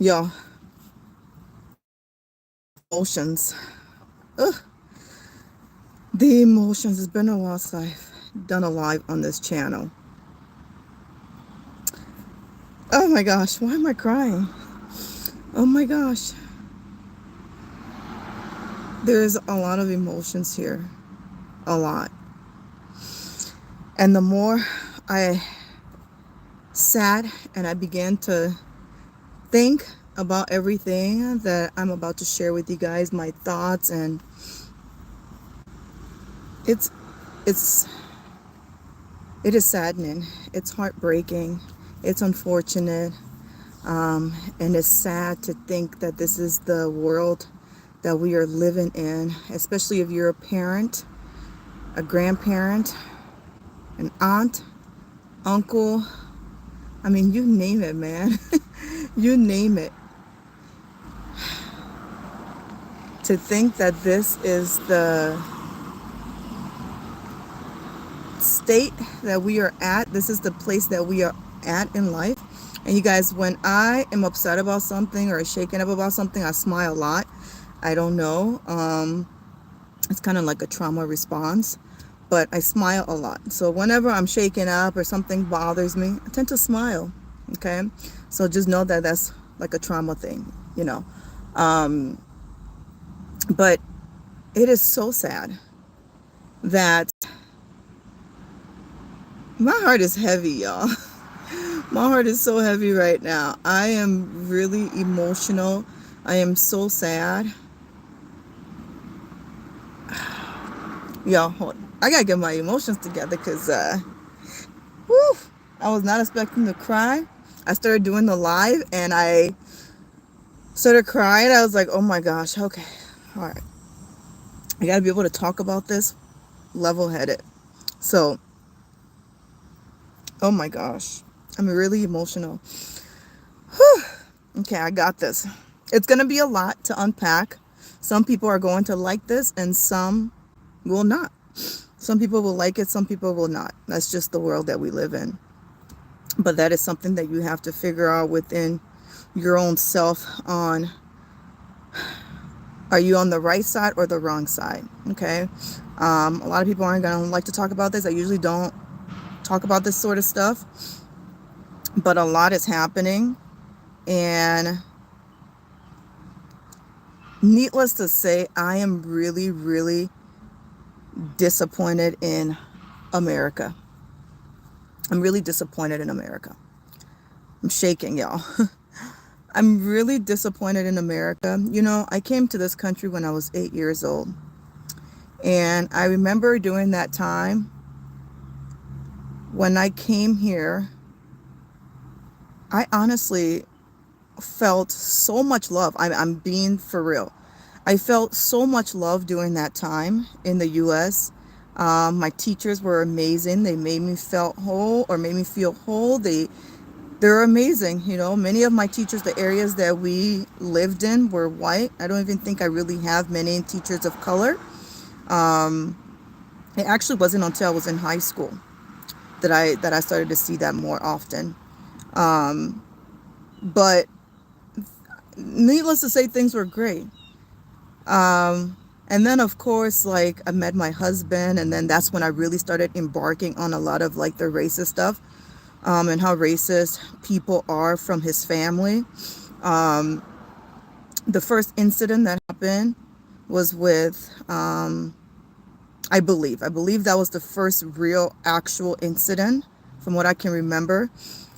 Y'all, emotions. Ugh, the emotions. It's been a while since I've done a live on this channel. Oh my gosh, why am I crying? Oh my gosh. There's a lot of emotions here. A lot. And the more I sat and I began to think about everything that I'm about to share with you guys, my thoughts, and it's it's it is saddening. It's heartbreaking. It's unfortunate. And it's sad to think that this is the world that we are living in, especially if you're a parent, a grandparent, an aunt, uncle. I mean, you name it, man. You name it. To think that this is the state that we are at, this is the place that we are at in life. And you guys, when I am upset about something or shaken up about something, I smile a lot. I don't know. It's kind of like a trauma response, but I smile a lot. So whenever I'm shaken up or something bothers me, I tend to smile. Okay. So just know that that's like a trauma thing, you know. Um, but it is so sad that my heart is heavy, y'all. My heart is so heavy right now. I am really emotional. I am so sad. Y'all, I gotta get my emotions together because, whew, I was not expecting to cry. I started doing the live and I started crying. I was like, oh my gosh, okay, all right. I gotta be able to talk about this level headed. So, oh my gosh, I'm really emotional. Whew. Okay, I got this. It's gonna be a lot to unpack. Some people are going to like this and some will not. Some people will like it, some people will not. That's just the world that we live in. But that is something that you have to figure out within your own self on, are you on the right side or the wrong side? Okay. A lot of people aren't going to like to talk about this. I usually don't talk about this sort of stuff, but a lot is happening. And needless to say, I am really, really disappointed in America. I'm really disappointed in America. I'm shaking, y'all. I'm really disappointed in America. You know, I came to this country when I was 8 years old. And I remember during that time when I came here, I honestly felt so much love. I'm being for real. I felt so much love during that time in the US. My teachers were amazing. They made me feel whole or made me feel whole. They're amazing. You know, many of my teachers, the areas that we lived in were white. I don't even think I really have many teachers of color. Um, it actually wasn't until I was in high school that I started to see that more often. Um, but needless to say, things were great. And then of course, like I met my husband, and then that's when I really started embarking on a lot of like the racist stuff, and how racist people are from his family. Um, the first incident that happened was with, I believe that was the first real actual incident from what I can remember.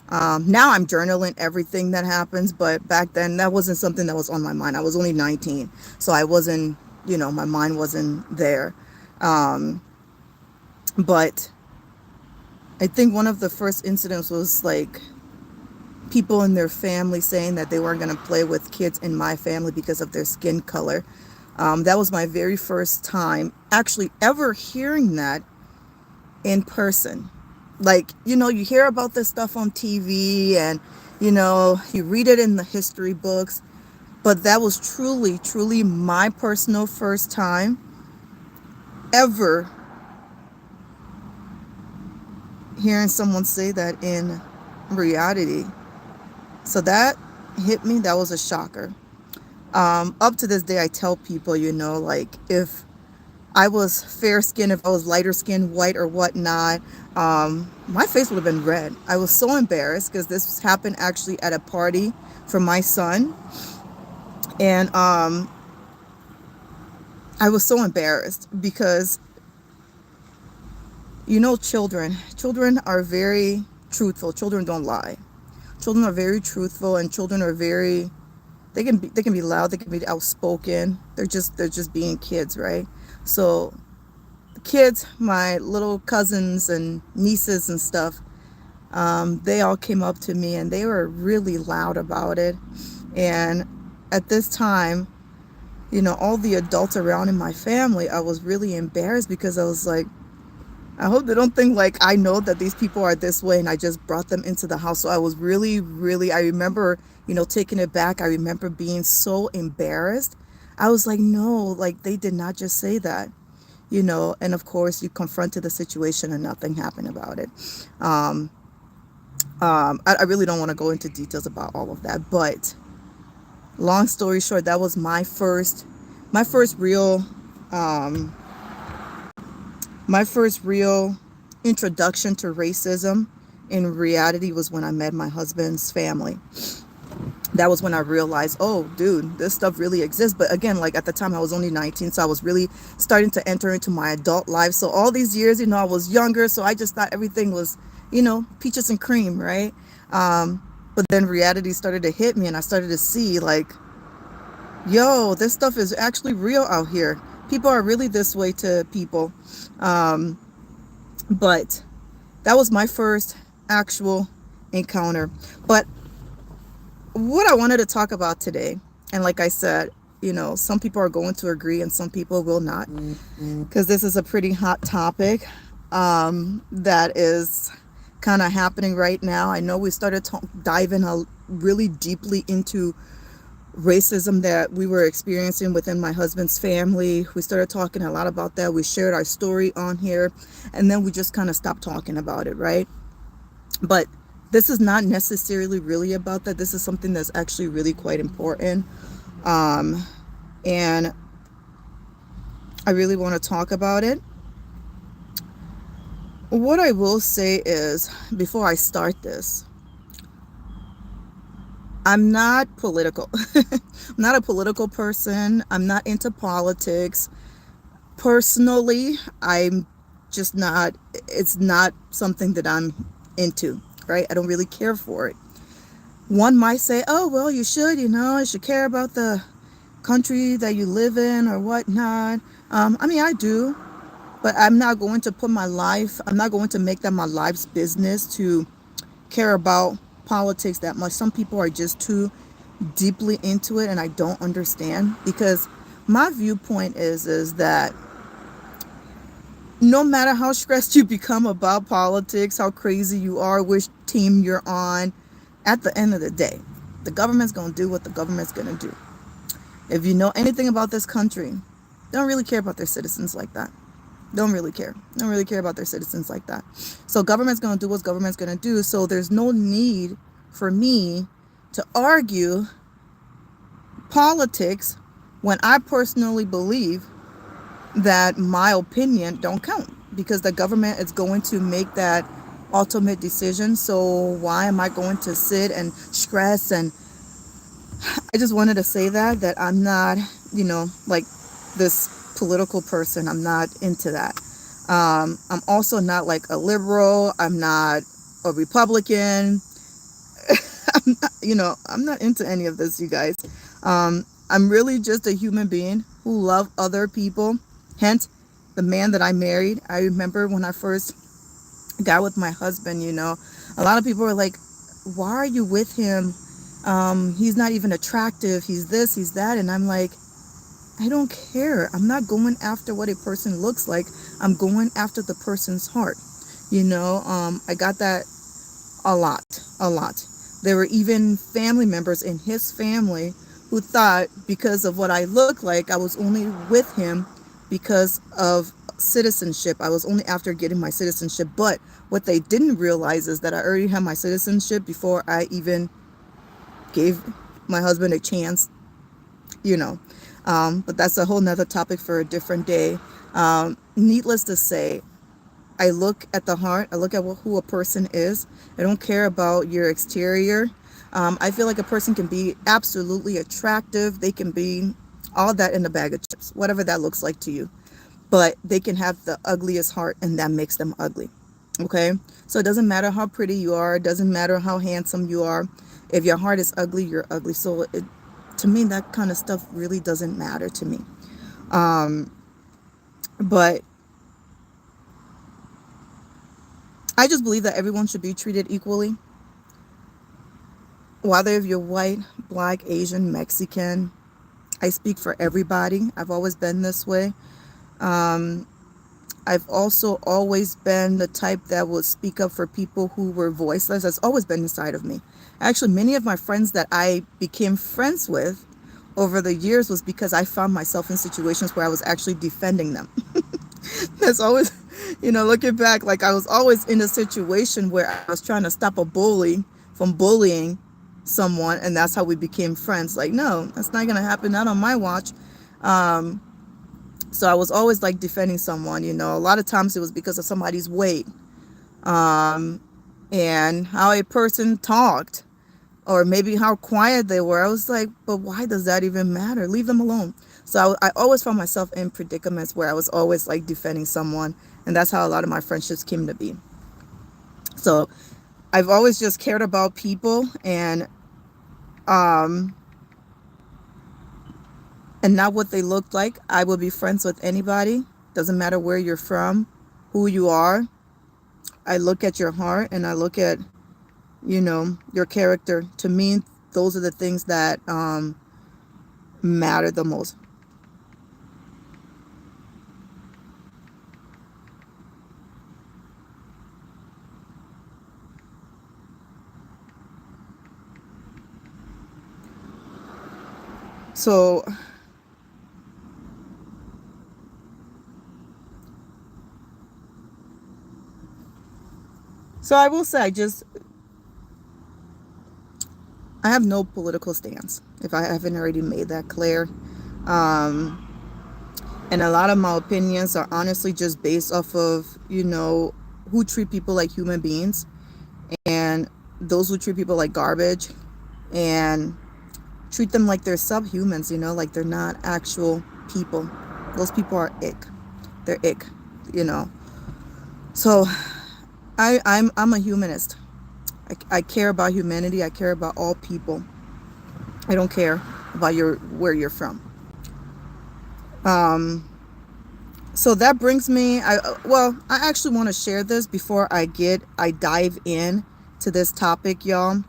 Now I'm journaling everything that happens, but back then that wasn't something that was on my mind. I was only 19, so I wasn't, my mind wasn't there. Um, but I think one of the first incidents was like people in their family saying that they weren't going to play with kids in my family because of their skin color. That was my very first time actually ever hearing that in person. Like, you hear about this stuff on TV and, you read it in the history books, but that was truly, truly my personal first time ever hearing someone say that in reality. So that hit me, that was a shocker. Up to this day, I tell people, like, if I was fair skinned, if I was lighter skinned, white or whatnot, my face would have been red. I was so embarrassed because this happened actually at a party for my son. And I was so embarrassed because, children are very truthful. Children don't lie. Children are very truthful, and children are very, they can be loud, they can be outspoken. They're just being kids, right? So the kids, my little cousins and nieces and stuff, they all came up to me and they were really loud about it. And at this time, all the adults around in my family, I was really embarrassed because I was like, I hope they don't think like I know that these people are this way and I just brought them into the house. So I was really, really, I remember, taking it back. I remember being so embarrassed. I was like, no, like they did not just say that, and of course you confronted the situation and nothing happened about it. I really don't want to go into details about all of that, but long story short, that was my first real, introduction to racism in reality was when I met my husband's family. That was when I realized, oh, dude, this stuff really exists. But again, like at the time I was only 19, so I was really starting to enter into my adult life. So all these years, I was younger, so I just thought everything was, peaches and cream, right? But then reality started to hit me and I started to see like, yo, this stuff is actually real out here. People are really this way to people. But that was my first actual encounter. But what I wanted to talk about today, and like I said, some people are going to agree and some people will not, because this is a pretty hot topic that is kind of happening right now. I know we started diving really deeply into racism that we were experiencing within my husband's family. We started talking a lot about that. We shared our story on here, and then we just kind of stopped talking about it, right? But this is not necessarily really about that. This is something that's actually really quite important. And I really want to talk about it. What I will say is, before I start this, I'm not political. I'm not a political person. I'm not into politics. Personally, I'm just not, it's not something that I'm into, right? I don't really care for it. One might say, oh, well, you should, you should care about the country that you live in or whatnot. I do, but I'm not going to I'm not going to make that my life's business to care about politics that much. Some people are just too deeply into it and I don't understand, because my viewpoint is that no matter how stressed you become about politics, how crazy you are, which team you're on, at the end of the day, the government's going to do what the government's going to do. If you know anything about this country, they don't really care about their citizens like that. Don't really care about their citizens like that. So government's going to do what government's going to do. So there's no need for me to argue politics when I personally believe that my opinion don't count, because the government is going to make that ultimate decision. So why am I going to sit and stress? And I just wanted to say that I'm not, like this political person. I'm not into that. I'm also not like a liberal. I'm not a Republican. I'm not into any of this, you guys. I'm really just a human being who love other people. Hence, the man that I married. I remember when I first got with my husband, a lot of people were like, why are you with him? He's not even attractive. He's this, he's that. And I'm like, I don't care. I'm not going after what a person looks like. I'm going after the person's heart. I got that a lot. There were even family members in his family who thought because of what I look like, I was only with him because of citizenship. I was only after getting my citizenship. But what they didn't realize is that I already had my citizenship before I even gave my husband a chance, you know. But that's a whole nother topic for a different day. Needless to say, I look at the heart. I look at who a person is. I don't care about your exterior. I feel like a person can be absolutely attractive. They can be all that in a bag of chips, whatever that looks like to you. But they can have the ugliest heart, and that makes them ugly. Okay? So it doesn't matter how pretty you are. It doesn't matter how handsome you are. If your heart is ugly, you're ugly. So to me, that kind of stuff really doesn't matter to me. But I just believe that everyone should be treated equally. Whether if you're white, black, Asian, Mexican, I speak for everybody. I've always been this way. I've also always been the type that would speak up for people who were voiceless. That's always been inside of me. Actually, many of my friends that I became friends with over the years was because I found myself in situations where I was actually defending them. That's always, looking back, like I was always in a situation where I was trying to stop a bully from bullying someone, and that's how we became friends. Like, no, that's not gonna happen, not on my watch. So I was always like defending someone. A lot of times it was because of somebody's weight, and how a person talked, or maybe how quiet they were. I was like, but why does that even matter? Leave them alone. So I always found myself in predicaments where I was always like defending someone, and that's how a lot of my friendships came to be. So I've always just cared about people, and not what they looked like. I will be friends with anybody. Doesn't matter where you're from, who you are. I look at your heart, and I look at, your character. To me, those are the things that matter the most. So I will say, I have no political stance, if I haven't already made that clear. And a lot of my opinions are honestly just based off of, who treat people like human beings, and those who treat people like garbage and treat them like they're subhumans, like they're not actual people. Those people are ick. They're ick, So I'm a humanist. I care about humanity. I care about all people. I don't care about where you're from. So that brings me, I actually want to share this before I dive in to this topic, y'all.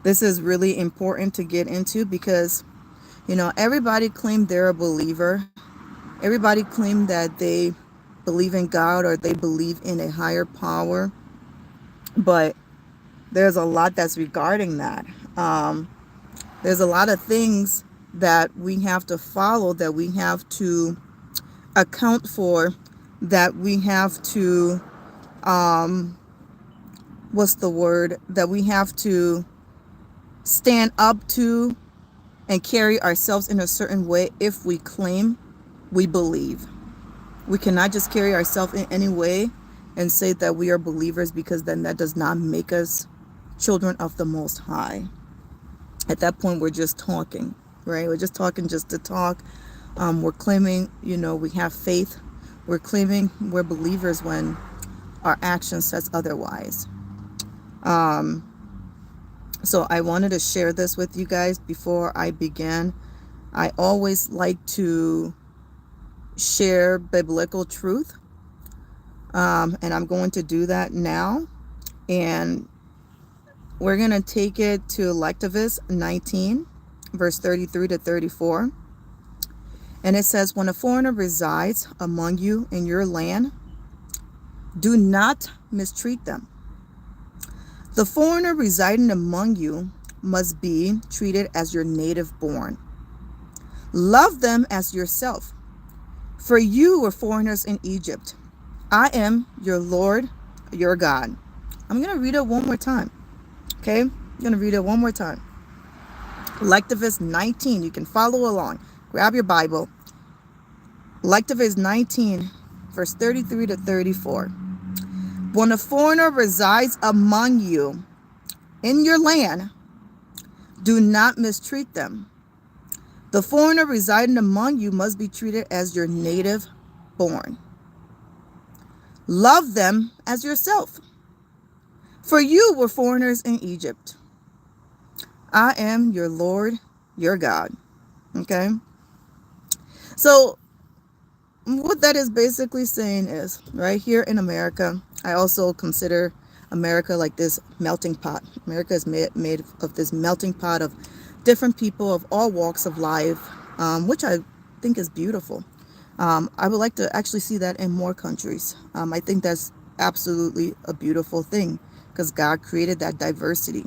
This is really important to get into because, everybody claimed they're a believer. Everybody claimed that they believe in God, or they believe in a higher power. But there's a lot that's regarding that. There's a lot of things that we have to follow, that we have to account for, that we have to, that we have to stand up to and carry ourselves in a certain way if we claim we believe. We cannot just carry ourselves in any way and say that we are believers, because then that does not make us children of the Most High. At that point, we're just talking, right? We're just talking just to talk. We're claiming, we have faith. We're claiming we're believers when our action says otherwise. So I wanted to share this with you guys before I begin. I always like to share biblical truth. And I'm going to do that now. And we're going to take it to Leviticus 19, verse 33 to 34. And it says, when a foreigner resides among you in your land, do not mistreat them. The foreigner residing among you must be treated as your native born. Love them as yourself, for you were foreigners in Egypt. I am your Lord, your God. I'm going to read it one more time. Okay? I'm going to read it one more time. Leviticus 19. You can follow along. Grab your Bible. Leviticus 19, verse 33 to 34. When a foreigner resides among you in your land, do not mistreat them. The foreigner residing among you must be treated as your native born. Love them as yourself, for you were foreigners in Egypt. I am your Lord, your God. Okay? So what that is basically saying is, right here in America, I also consider America like this melting pot. America is made of this melting pot of different people of all walks of life, which I think is beautiful. I would like to actually see that in more countries. I think that's absolutely a beautiful thing because God created that diversity.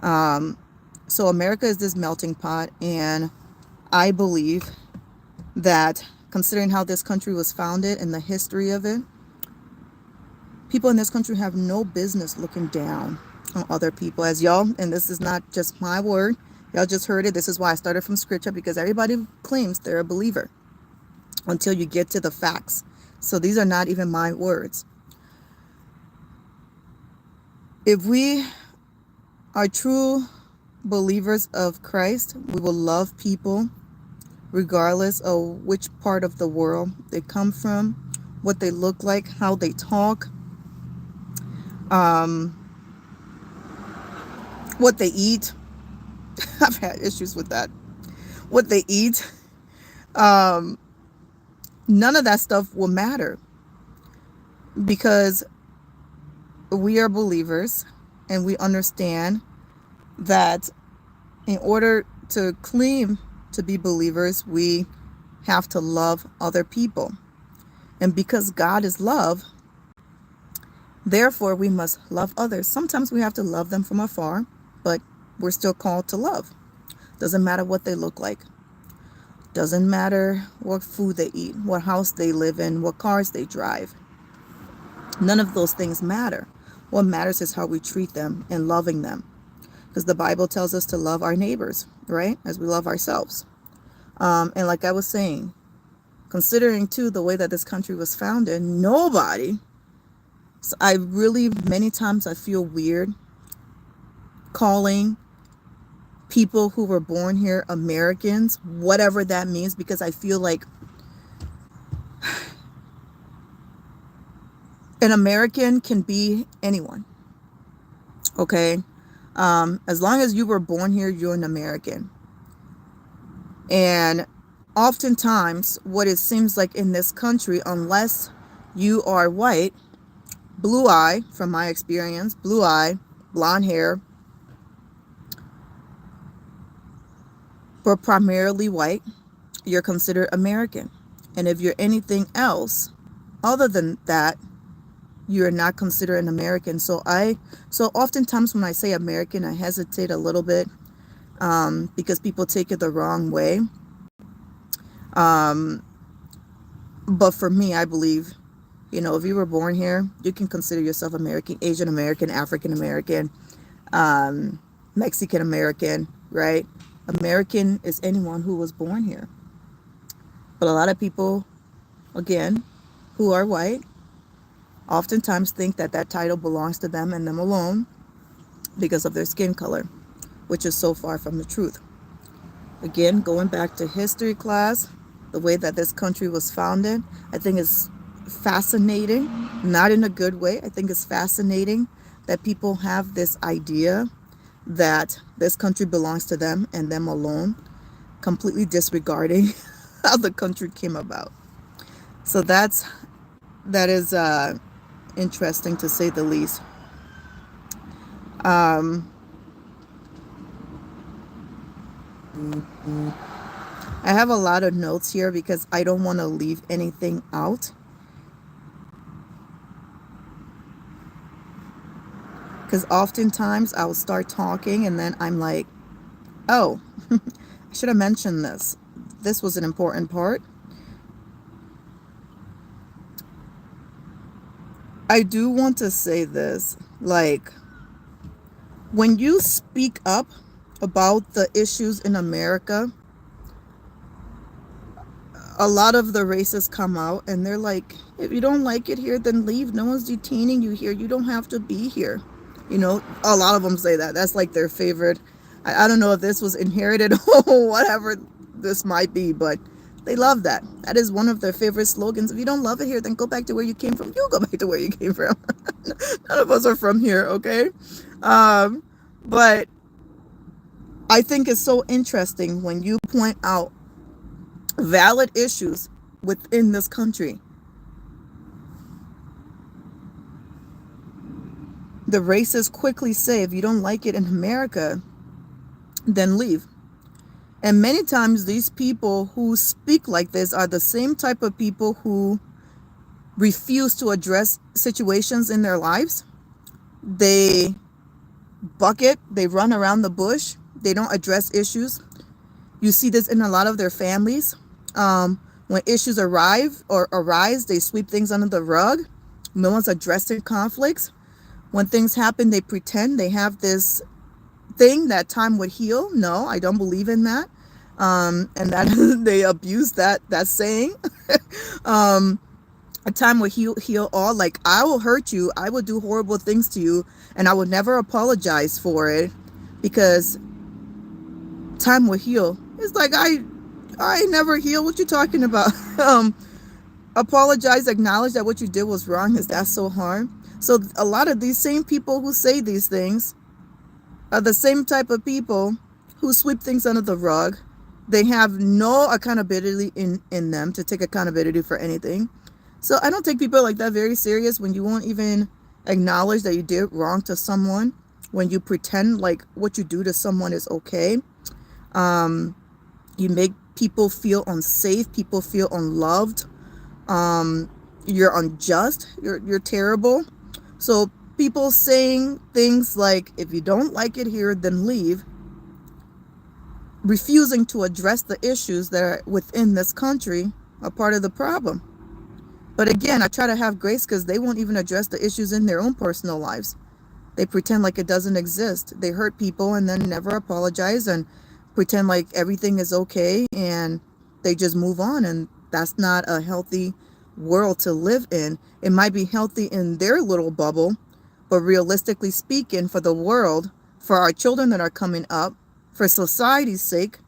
So America is this melting pot, and I believe that considering how this country was founded and the history of it, people in this country have no business looking down on other people. As y'all, and this is not just my word, y'all just heard it. This is why I started from scripture, because everybody claims they're a believer until you get to the facts. So these are not even my words. If we are true believers of Christ, we will love people regardless of which part of the world they come from, what they look like, how they talk, what they eat. I've had issues with that. What they eat. None of that stuff will matter, because we are believers and we understand that in order to claim to be believers, we have to love other people. And because God is love, therefore we must love others. Sometimes we have to love them from afar, but we're still called to love. Doesn't matter what they look like. Doesn't matter what food they eat, what house they live in, what cars they drive. None of those things matter. What matters is how we treat them and loving them. Because the Bible tells us to love our neighbors, right? As we love ourselves. And like I was saying, considering too the way that this country was founded, nobody, so I really, many times I feel weird calling people who were born here Americans, whatever that means, because I feel like an American can be anyone. Okay? As long as you were born here, you're an American. And oftentimes, what it seems like in this country, unless you are white, blue eye, from my experience, blue eye, blonde hair, but primarily white, you're considered American. And if you're anything else other than that, you're not considered an American. So oftentimes when I say American, I hesitate a little bit, because people take it the wrong way. But for me, I believe, if you were born here, you can consider yourself American, Asian American, African American, Mexican American, right? American is anyone who was born here. But a lot of people, again, who are white, oftentimes think that that title belongs to them and them alone because of their skin color, which is so far from the truth. Again, going back to history class, the way that this country was founded, I think is fascinating, not in a good way. I think it's fascinating that people have this idea that this country belongs to them and them alone, completely disregarding how the country came about. So that is interesting, to say the least. I have a lot of notes here because I don't want to leave anything out. Because oftentimes I'll start talking and then I'm like, oh, I should have mentioned this. This was an important part. I do want to say this, like, when you speak up about the issues in America, a lot of the racists come out and they're like, if you don't like it here, then leave. No one's detaining you here. You don't have to be here. You know, a lot of them say that. That's like their favorite. I don't know if this was inherited or whatever this might be, but they love that. That is one of their favorite slogans. If you don't love it here, then go back to where you came from. You go back to where you came from. None of us are from here, okay? But I think it's so interesting when you point out valid issues within this country. The racists quickly say, if you don't like it in America, then leave. And many times these people who speak like this are the same type of people who refuse to address situations in their lives. They bucket, they run around the bush, they don't address issues. You see this in a lot of their families. When issues arise, they sweep things under the rug. No one's addressing conflicts. When things happen, they pretend they have this thing that time would heal. No, I don't believe in that. And that they abuse that saying. A time will heal all. Like, I will hurt you, I will do horrible things to you, and I will never apologize for it because time will heal. It's like, I never heal. What you talking about? Apologize, acknowledge that what you did was wrong. Is that so hard? So a lot of these same people who say these things are the same type of people who sweep things under the rug. They have no accountability in them to take accountability for anything. So I don't take people like that very serious when you won't even acknowledge that you did wrong to someone, when you pretend like what you do to someone is okay. You make people feel unsafe, people feel unloved. You're unjust, you're terrible. So people saying things like, if you don't like it here, then leave, refusing to address the issues that are within this country, are part of the problem. But again, I try to have grace because they won't even address the issues in their own personal lives. They pretend like it doesn't exist. They hurt people and then never apologize and pretend like everything is okay, and they just move on. And that's not a healthy world to live in. It might be healthy in their little bubble, but realistically speaking, for the world, for our children that are coming up, for society's sake,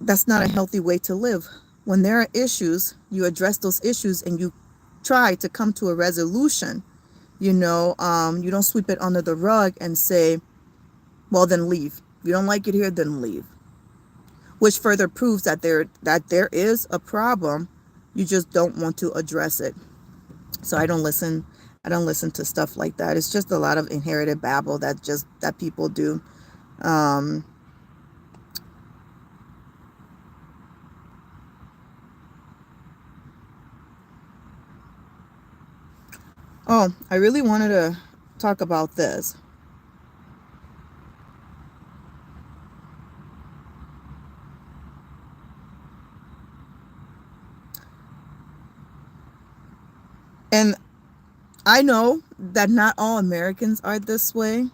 that's not a healthy way to live. When there are issues, you address those issues and you try to come to a resolution. You don't sweep it under the rug and say, well, then leave. If you don't like it here, then leave. Which further proves that there is a problem. You just don't want to address it. So I don't listen to stuff like that. It's just a lot of inherited babble that people do. Oh, I really wanted to talk about this. And I know that not all Americans are this way,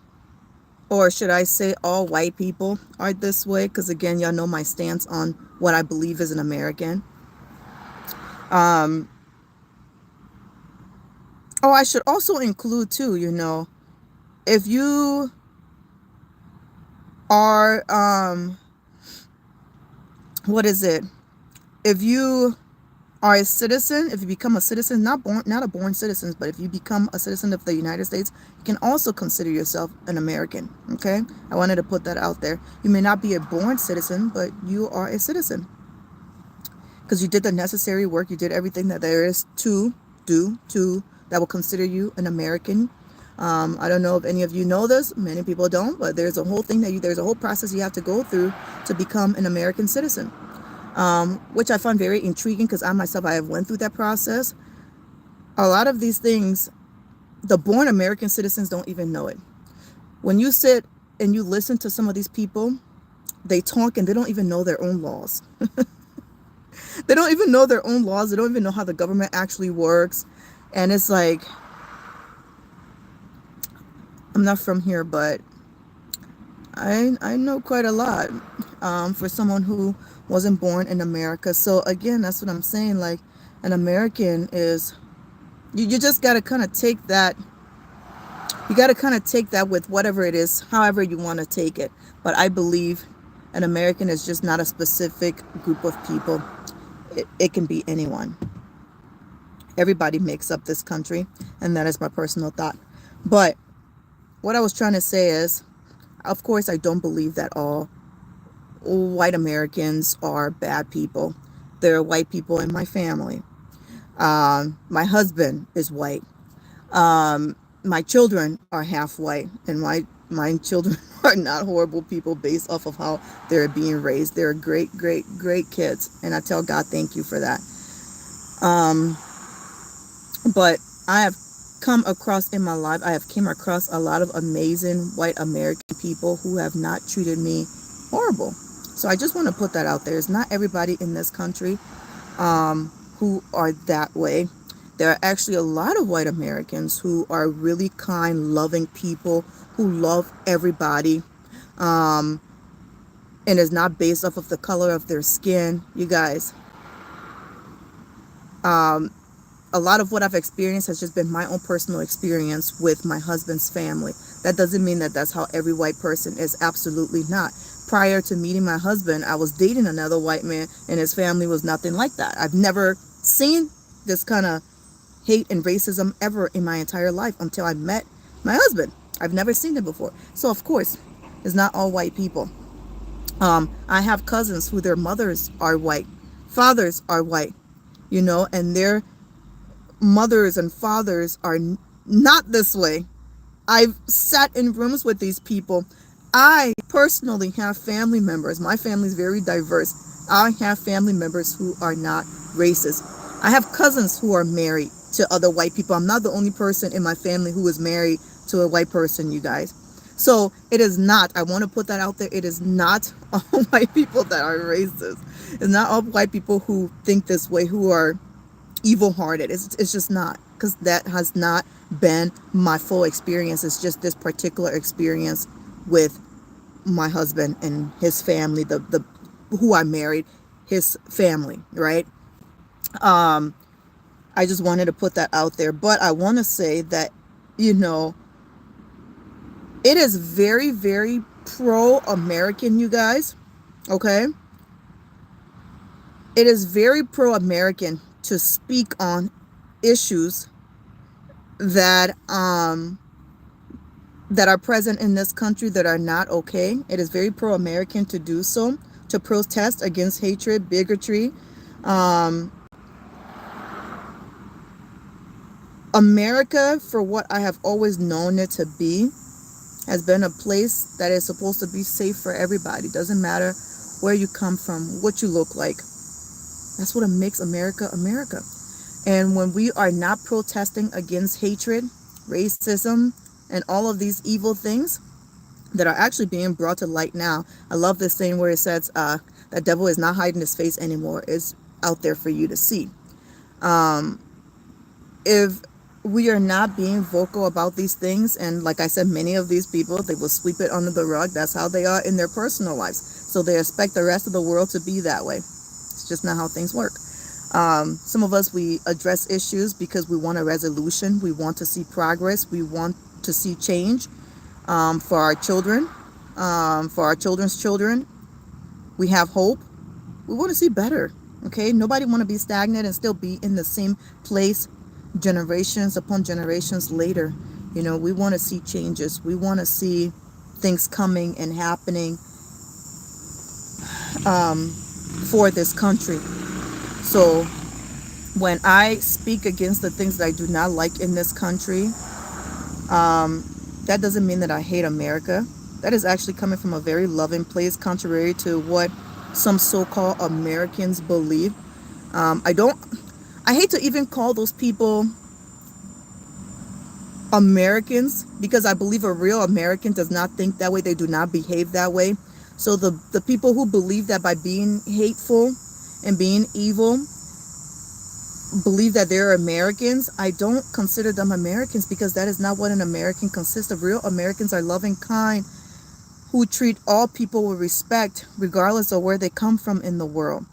or should I say all white people are this way, because again, y'all know my stance on what I believe is an American. Oh, I should also include too, if you are, if you are a citizen, if you become a citizen, not a born citizen, but if you become a citizen of the United States, you can also consider yourself an American. Okay, I wanted to put that out there. You may not be a born citizen, but you are a citizen because you did the necessary work. You did everything that there is to do that will consider you an American. I don't know if any of you know this. Many people don't, but there's a whole thing there's a whole process you have to go through to become an American citizen. Which I find very intriguing because I myself, I have went through that process. A lot of these things, the born American citizens don't even know it. When you sit and you listen to some of these people, they talk and they don't even know their own laws. They don't even know their own laws. They don't even know how the government actually works. And it's like, I'm not from here, but I know quite a lot, for someone who wasn't born in America. So again, that's what I'm saying. Like, an American is, you just got to kind of take that. You got to kind of take that with whatever it is, however you want to take it. But I believe an American is just not a specific group of people. It can be anyone. Everybody makes up this country, and that is my personal thought. But what I was trying to say is, of course, I don't believe that all white Americans are bad people. There are white people in my family. My husband is white. My children are half white, and my children are not horrible people based off of how they're being raised. They're great, great, great kids, and I tell God thank you for that. Um, but I have come across in my life, I have came across a lot of amazing white American people who have not treated me horrible. So I just want to put that out there. It's not everybody in this country who are that way. There are actually a lot of white Americans who are really kind, loving people who love everybody. Um, and is not based off of the color of their skin. You guys, um, a lot of what I've experienced has just been my own personal experience with my husband's family. That doesn't mean that that's how every white person is. Absolutely not. Prior to meeting my husband, I was dating another white man, and his family was nothing like that. I've never seen this kind of hate and racism ever in my entire life until I met my husband. I've never seen it before. So of course, it's not all white people. I have cousins who their mothers are white, fathers are white, and their mothers and fathers are not this way. I've sat in rooms with these people. I personally have family members. My family is very diverse. I have family members who are not racist. I have cousins who are married to other white people. I'm not the only person in my family who is married to a white person, you guys. So it is not, I want to put that out there, it is not all white people that are racist. It's not all white people who think this way, who are evil-hearted. It's just not, because that has not been my full experience. It's just this particular experience with my husband and his family, the who I married, his family, right? I just wanted to put that out there. But I want to say that, it is very, very pro-American, you guys. Okay? It is very pro-American to speak on issues that that are present in this country that are not okay. It is very pro-American to do so, to protest against hatred, bigotry. America, for what I have always known it to be, has been a place that is supposed to be safe for everybody. Doesn't matter where you come from, what you look like. That's what makes America America. And when we are not protesting against hatred, racism, and all of these evil things that are actually being brought to light now. I love this thing where it says that devil is not hiding his face anymore. It's out there for you to see. If we are not being vocal about these things, and like I said, many of these people, they will sweep it under the rug. That's how they are in their personal lives. So they expect the rest of the world to be that way. It's just not how things work. Some of us, we address issues because we want a resolution. We want to see progress. We want to see change for our children, for our children's children. We have hope. We want to see better. Okay? Nobody want to be stagnant and still be in the same place generations upon generations later. We want to see changes. We want to see things coming and happening for this country. So when I speak against the things that I do not like in this country, that doesn't mean that I hate America. That is actually coming from a very loving place, contrary to what some so-called Americans believe. I hate to even call those people Americans, because I believe a real American does not think that way. They do not behave that way. So the people who believe that by being hateful and being evil believe that they're Americans, I don't consider them Americans, because that is not what an American consists of. Real Americans are loving, kind, who treat all people with respect, regardless of where they come from in the world.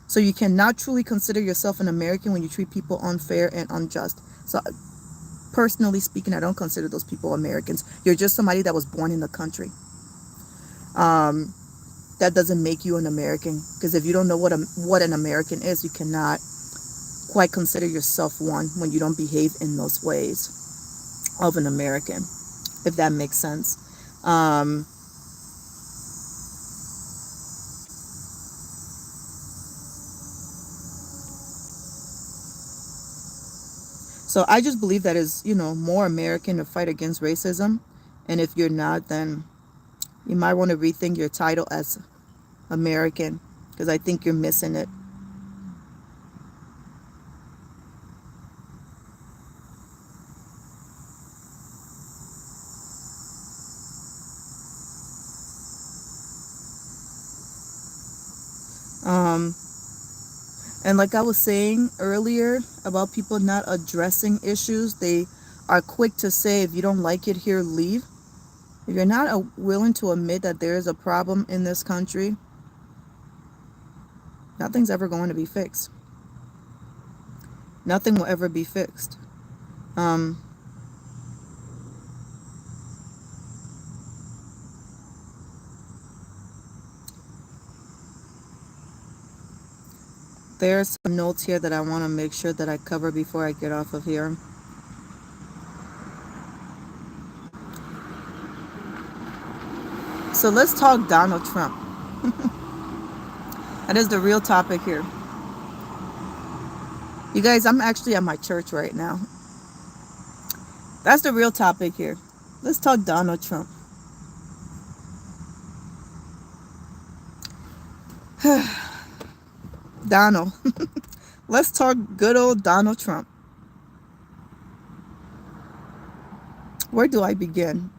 So you cannot truly consider yourself an American when you treat people unfair and unjust. So personally speaking, I don't consider those people Americans. You're just somebody that was born in the country. That doesn't make you an American, because if you don't know what an American is, you cannot quite consider yourself one when you don't behave in those ways of an American, if that makes sense. So I just believe that is, more American to fight against racism. And if you're not, then you might want to rethink your title as American, because I think you're missing it. And like I was saying earlier about people not addressing issues, they are quick to say, if you don't like it here, leave. If you're not willing to admit that there is a problem in this country, nothing's ever going to be fixed. Nothing will ever be fixed. There's some notes here that I want to make sure that I cover before I get off of here. So let's talk Donald Trump. That is the real topic here. You guys, I'm actually at my church right now. That's the real topic here. Let's talk Donald Trump. Donald. Let's talk good old Donald Trump. Where do I begin?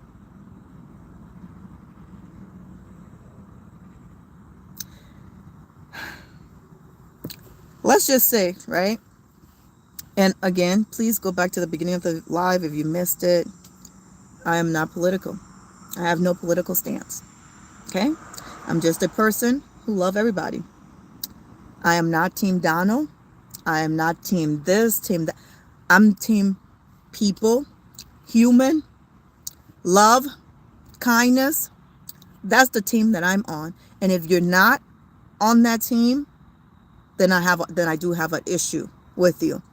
Let's just say, right? And again, please go back to the beginning of the live if you missed it. I am not political. I have no political stance. Okay? I'm just a person who loves everybody. I am not Team Donald. I am not team this, team that. I'm team people, human, love, kindness. That's the team that I'm on. And if you're not on that team, then I do have an issue with you.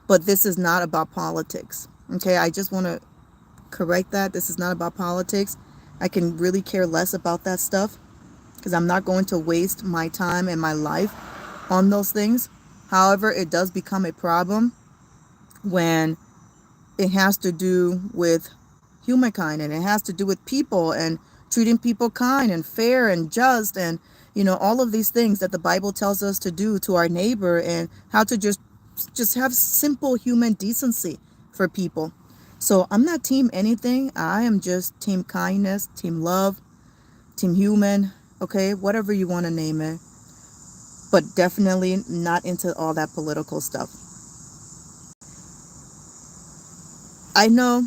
But this is not about politics. Okay, I just want to correct that. This is not about politics. I can really care less about that stuff, because I'm not going to waste my time and my life on those things. However, it does become a problem when it has to do with humankind, and it has to do with people and treating people kind and fair and just, and all of these things that the Bible tells us to do to our neighbor, and how to just have simple human decency for people. So I'm not team anything. I am just team kindness, team love, team human, okay, whatever you want to name it. But definitely not into all that political stuff. I know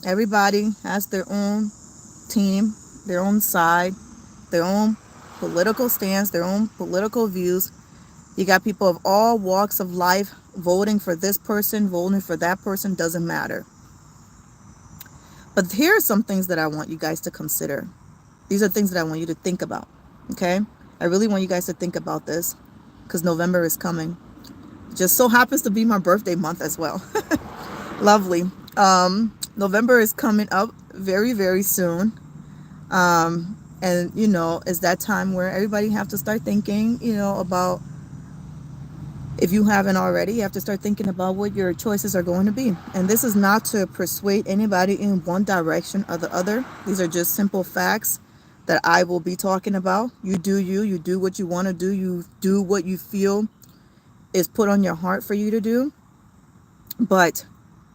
everybody has their own team, their own side, their own political stance, their own political views. You got people of all walks of life voting for this person, voting for that person, doesn't matter. But here are some things that I want you guys to consider. These are things that I want you to think about, okay? I really want you guys to think about this, because November is coming. It just so happens to be my birthday month as well. Lovely. November is coming up very, very soon. And, it's that time where everybody have to start thinking, about, if you haven't already, you have to start thinking about what your choices are going to be. And this is not to persuade anybody in one direction or the other. These are just simple facts that I will be talking about. You do you. You do what you want to do. You do what you feel is put on your heart for you to do. But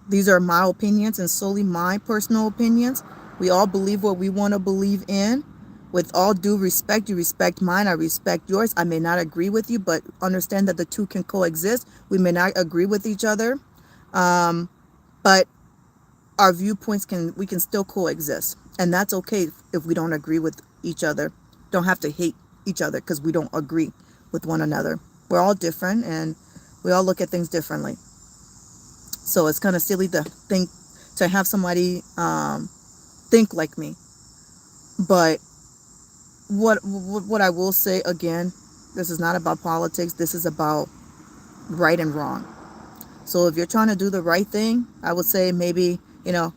these are my opinions and solely my personal opinions. We all believe what we want to believe in. With all due respect, you respect mine, I respect yours. I may not agree with you, but understand that the two can coexist. We may not agree with each other, but our viewpoints we can still coexist. And that's okay if we don't agree with each other, don't have to hate each other because we don't agree with one another. We're all different and we all look at things differently. So it's kind of silly to think to have somebody think like me. But what I will say again, this is not about politics. This is about right and wrong. So if you're trying to do the right thing, I would say maybe,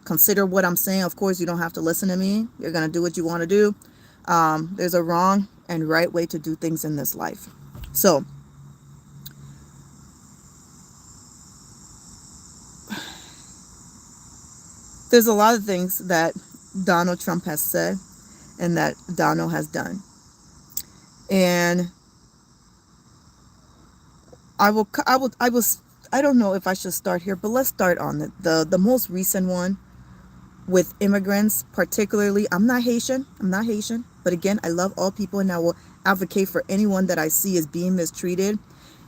consider what I'm saying. Of course, you don't have to listen to me. You're going to do what you want to do. There's a wrong and right way to do things in this life. So there's a lot of things that Donald Trump has said and that Donald has done. And I don't know if I should start here, but let's start on the most recent one with immigrants, particularly. I'm not Haitian, but again, I love all people and I will advocate for anyone that I see is being mistreated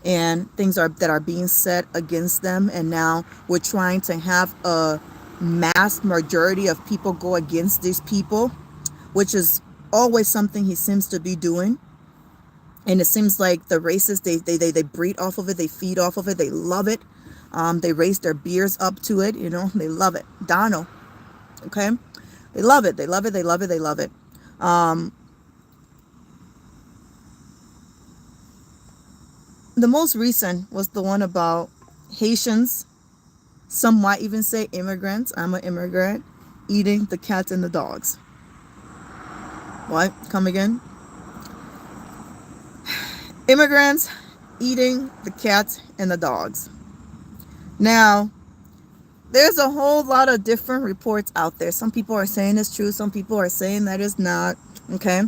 and things that are being said against them. And now we're trying to have a mass majority of people go against these people, which is always something he seems to be doing. And it seems like the racists, they breed off of it, they feed off of it, they love it. They raise their beers up to it, they love it. Donald, okay? They love it, they love it, they love it, they love it. The most recent was the one about Haitians. Some might even say immigrants. I'm an immigrant. Eating the cats and the dogs. What? Come again? Immigrants eating the cats and the dogs. Now, there's a whole lot of different reports out there. Some people are saying it's true. Some people are saying that it's not. Okay?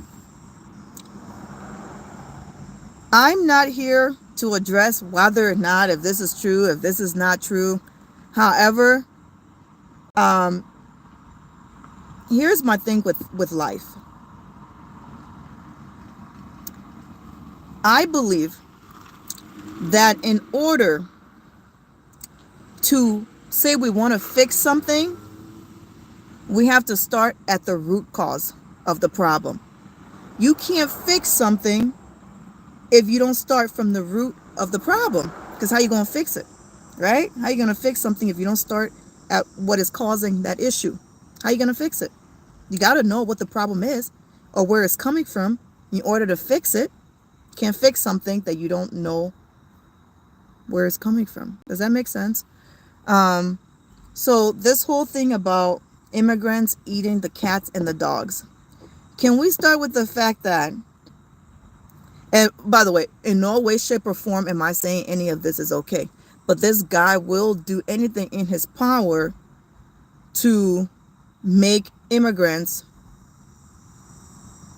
I'm not here to address whether or not if this is true, if this is not true. However, here's my thing with life. I believe that in order to say we want to fix something, we have to start at the root cause of the problem. You can't fix something if you don't start from the root of the problem, because how are you going to fix it, right? How are you going to fix something if you don't start at what is causing that issue? How are you going to fix it? You got to know what the problem is or where it's coming from in order to fix it. Can't fix something that you don't know where it's coming from. Does that make sense? So this whole thing about immigrants eating the cats and the dogs. Can we start with the fact that, and by the way, in no way, shape, or form am I saying any of this is okay, but this guy will do anything in his power to make immigrants,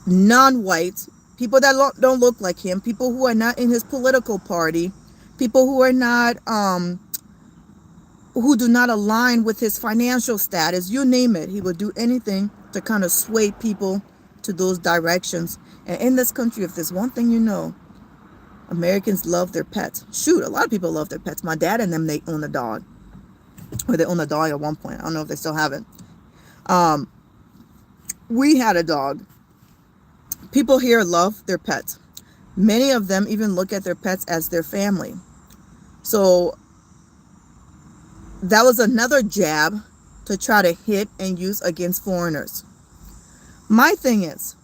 non-white, people that don't look like him, people who are not in his political party, people who are not, who do not align with his financial status, you name it. He will do anything to kind of sway people to those directions. And in this country, if there's one thing you know, Americans love their pets. Shoot, a lot of people love their pets. My dad and them, they own a dog. Or they owned a dog at one point. I don't know if they still have it. We had a dog. People here love their pets. Many of them even look at their pets as their family. So that was another jab to try to hit and use against foreigners. My thing is,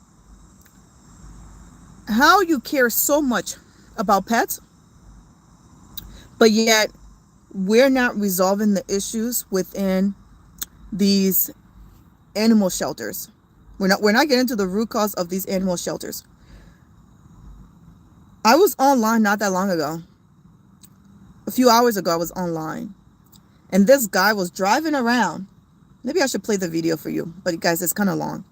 how you care so much about pets, but yet we're not resolving the issues within these animal shelters. We're not getting to the root cause of these animal shelters. I was online not that long ago. A few hours ago, I was online. And this guy was driving around. Maybe I should play the video for you. But guys, it's kind of long.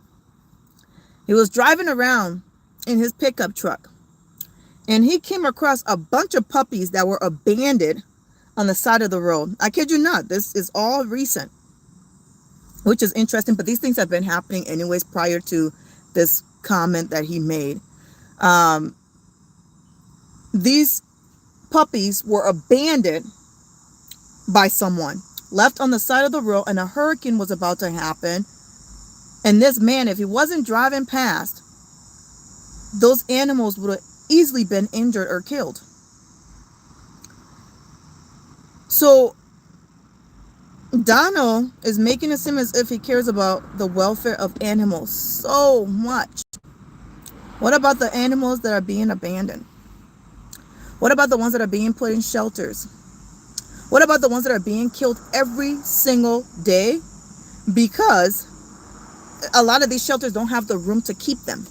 He was driving around in his pickup truck. And he came across a bunch of puppies that were abandoned on the side of the road. I kid you not. This is all recent, which is interesting. But these things have been happening anyways prior to this comment that he made. These puppies were abandoned by someone, left on the side of the road, and a hurricane was about to happen. And this man, if he wasn't driving past, those animals would have easily been injured or killed. So Donald is making it seem as if he cares about the welfare of animals so much. What about the animals that are being abandoned? What about the ones that are being put in shelters? What about the ones that are being killed every single day because a lot of these shelters don't have the room to keep them?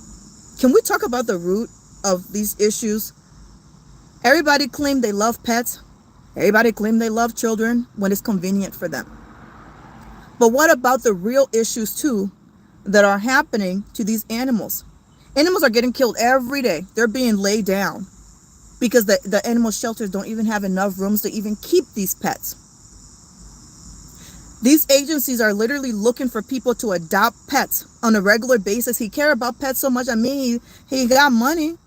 Can we talk about the root of these issues? Everybody claim they love pets. Everybody claim they love children when it's convenient for them. But what about the real issues too that are happening to these animals? Animals are getting killed every day. They're being laid down because the animal shelters don't even have enough rooms to even keep these pets. These agencies are literally looking for people to adopt pets on a regular basis. He cares about pets so much. I mean, he got money.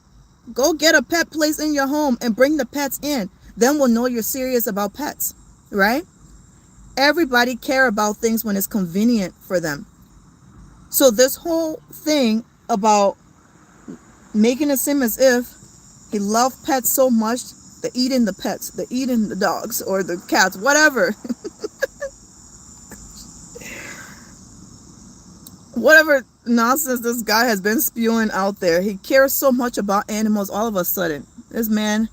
Go get a pet place in your home and bring the pets in. Then we'll know you're serious about pets, right? Everybody care about things when it's convenient for them. So this whole thing about making it seem as if he loved pets so much, they're eating the pets, they're eating the dogs or the cats, whatever. Whatever nonsense this guy has been spewing out there. He cares so much about animals all of a sudden. This man,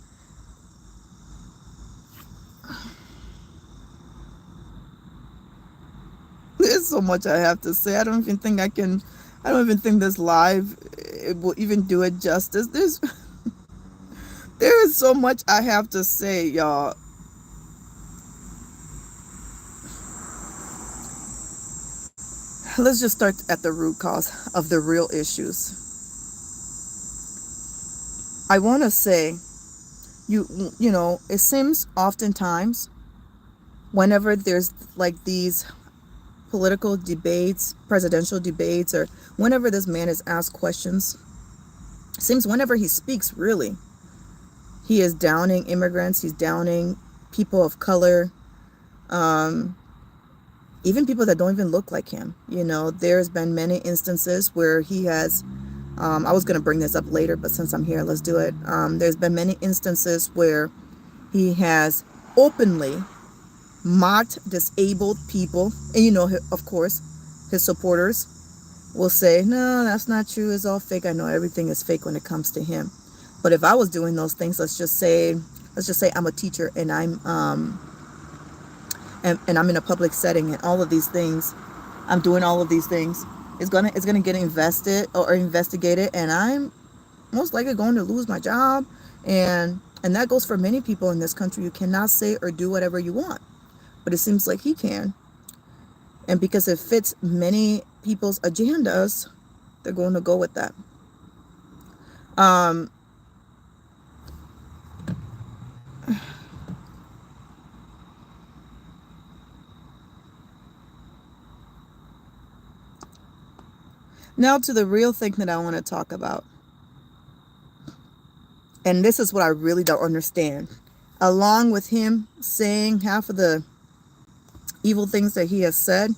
there's so much I have to say. I don't even think this live it will even do it justice. There is so much I have to say, y'all. Let's just start at the root cause of the real issues. I want to say, you know, it seems oftentimes whenever there's like these political debates, presidential debates, or whenever this man is asked questions, it seems whenever he speaks, really, he is downing immigrants, he's downing people of color, even people that don't even look like him. You know, there's been many instances where he has, I was going to bring this up later, but since I'm here, let's do it. There's been many instances where he has openly mocked disabled people. And, you know, of course, his supporters will say, no, that's not true. It's all fake. I know everything is fake when it comes to him. But if I was doing those things, let's just say I'm a teacher and and I'm in a public setting and all of these things, I'm doing all of these things, it's gonna get investigated, and I'm most likely going to lose my job, and that goes for many people in this country. You cannot say or do whatever you want, but it seems like he can, and because it fits many people's agendas, they're going to go with that. Now to the real thing that I want to talk about. And this is what I really don't understand. Along with him saying half of the evil things that he has said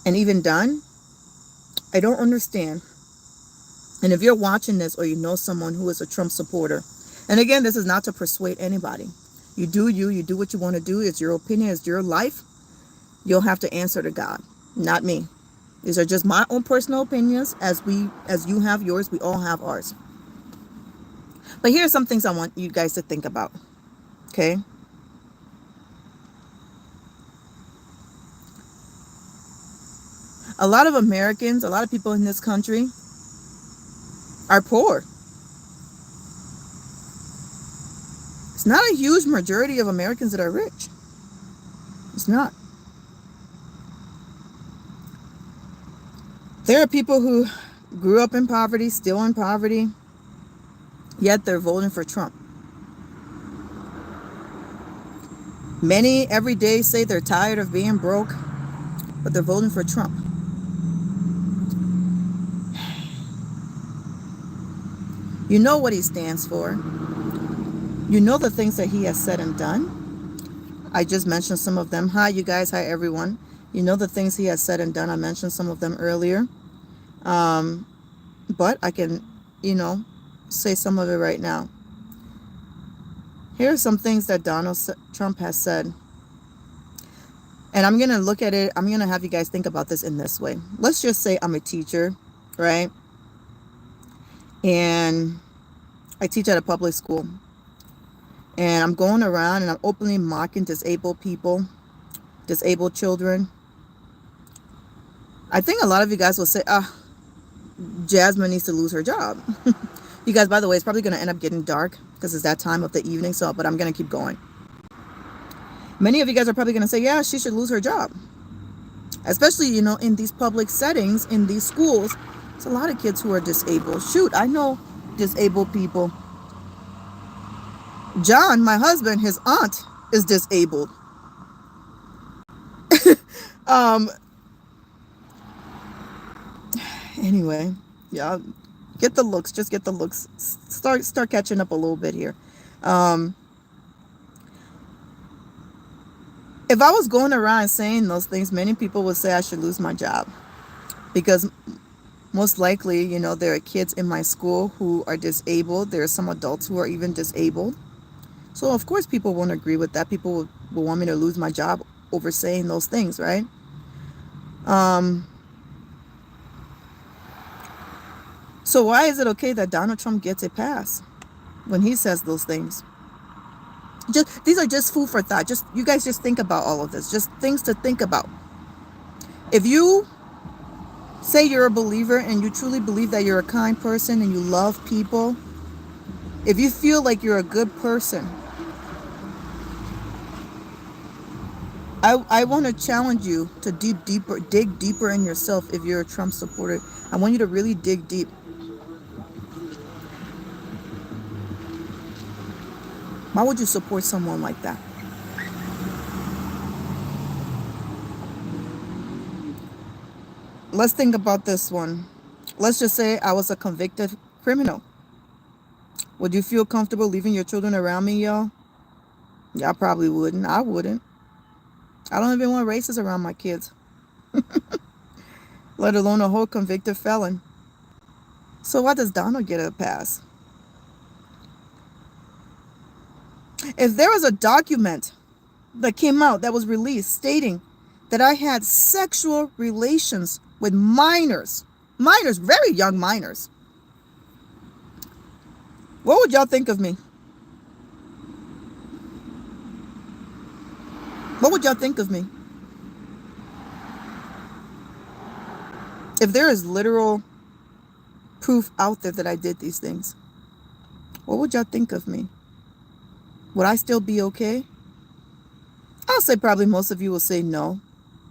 and even done, I don't understand. And if you're watching this or you know someone who is a Trump supporter, and again, this is not to persuade anybody. You do what you want to do. It's your opinion, it's your life. You'll have to answer to God, not me. These are just my own personal opinions. As you have yours, we all have ours. But here are some things I want you guys to think about. Okay? A lot of Americans, a lot of people in this country are poor. It's not a huge majority of Americans that are rich. It's not. There are people who grew up in poverty, still in poverty, yet they're voting for Trump. Many every day say they're tired of being broke, but they're voting for Trump. You know what he stands for. You know the things that he has said and done. I just mentioned some of them. Hi, you guys. Hi, everyone. You know the things he has said and done. I mentioned some of them earlier. But I can say some of it right now. Here are some things that Donald Trump has said. And I'm going to look at it. I'm going to have you guys think about this in this way. Let's just say I'm a teacher, right? And I teach at a public school. And I'm going around and I'm openly mocking disabled people, disabled children. I think a lot of you guys will say, Jasmine needs to lose her job. You guys, by the way, it's probably going to end up getting dark because it's that time of the evening. But I'm going to keep going. Many of you guys are probably going to say, yeah, she should lose her job. Especially, in these public settings, in these schools, there's a lot of kids who are disabled. Shoot, I know disabled people. John, my husband, his aunt is disabled. Anyway, yeah, get the looks. Just get the looks. Start catching up a little bit here. If I was going around saying those things, many people would say I should lose my job. Because most likely, there are kids in my school who are disabled. There are some adults who are even disabled. So, of course, people won't agree with that. People will want me to lose my job over saying those things, right? So why is it okay that Donald Trump gets a pass when he says those things? These are just food for thought. You guys just think about all of this. Just things to think about. If you say you're a believer and you truly believe that you're a kind person and you love people, if you feel like you're a good person, I want to challenge you to dig deeper in yourself. If you're a Trump supporter, I want you to really dig deep. Why would you support someone like that? Let's think about this one. Let's just say I was a convicted criminal. Would you feel comfortable leaving your children around me, y'all? Y'all probably wouldn't. I wouldn't. I don't even want racists around my kids. Let alone a whole convicted felon. So why does Donald get a pass? If there was a document that came out that was released stating that I had sexual relations with minors, very young minors, what would y'all think of me? What would y'all think of me? If there is literal proof out there that I did these things, what would y'all think of me? Would I still be okay? I'll say probably most of you will say no.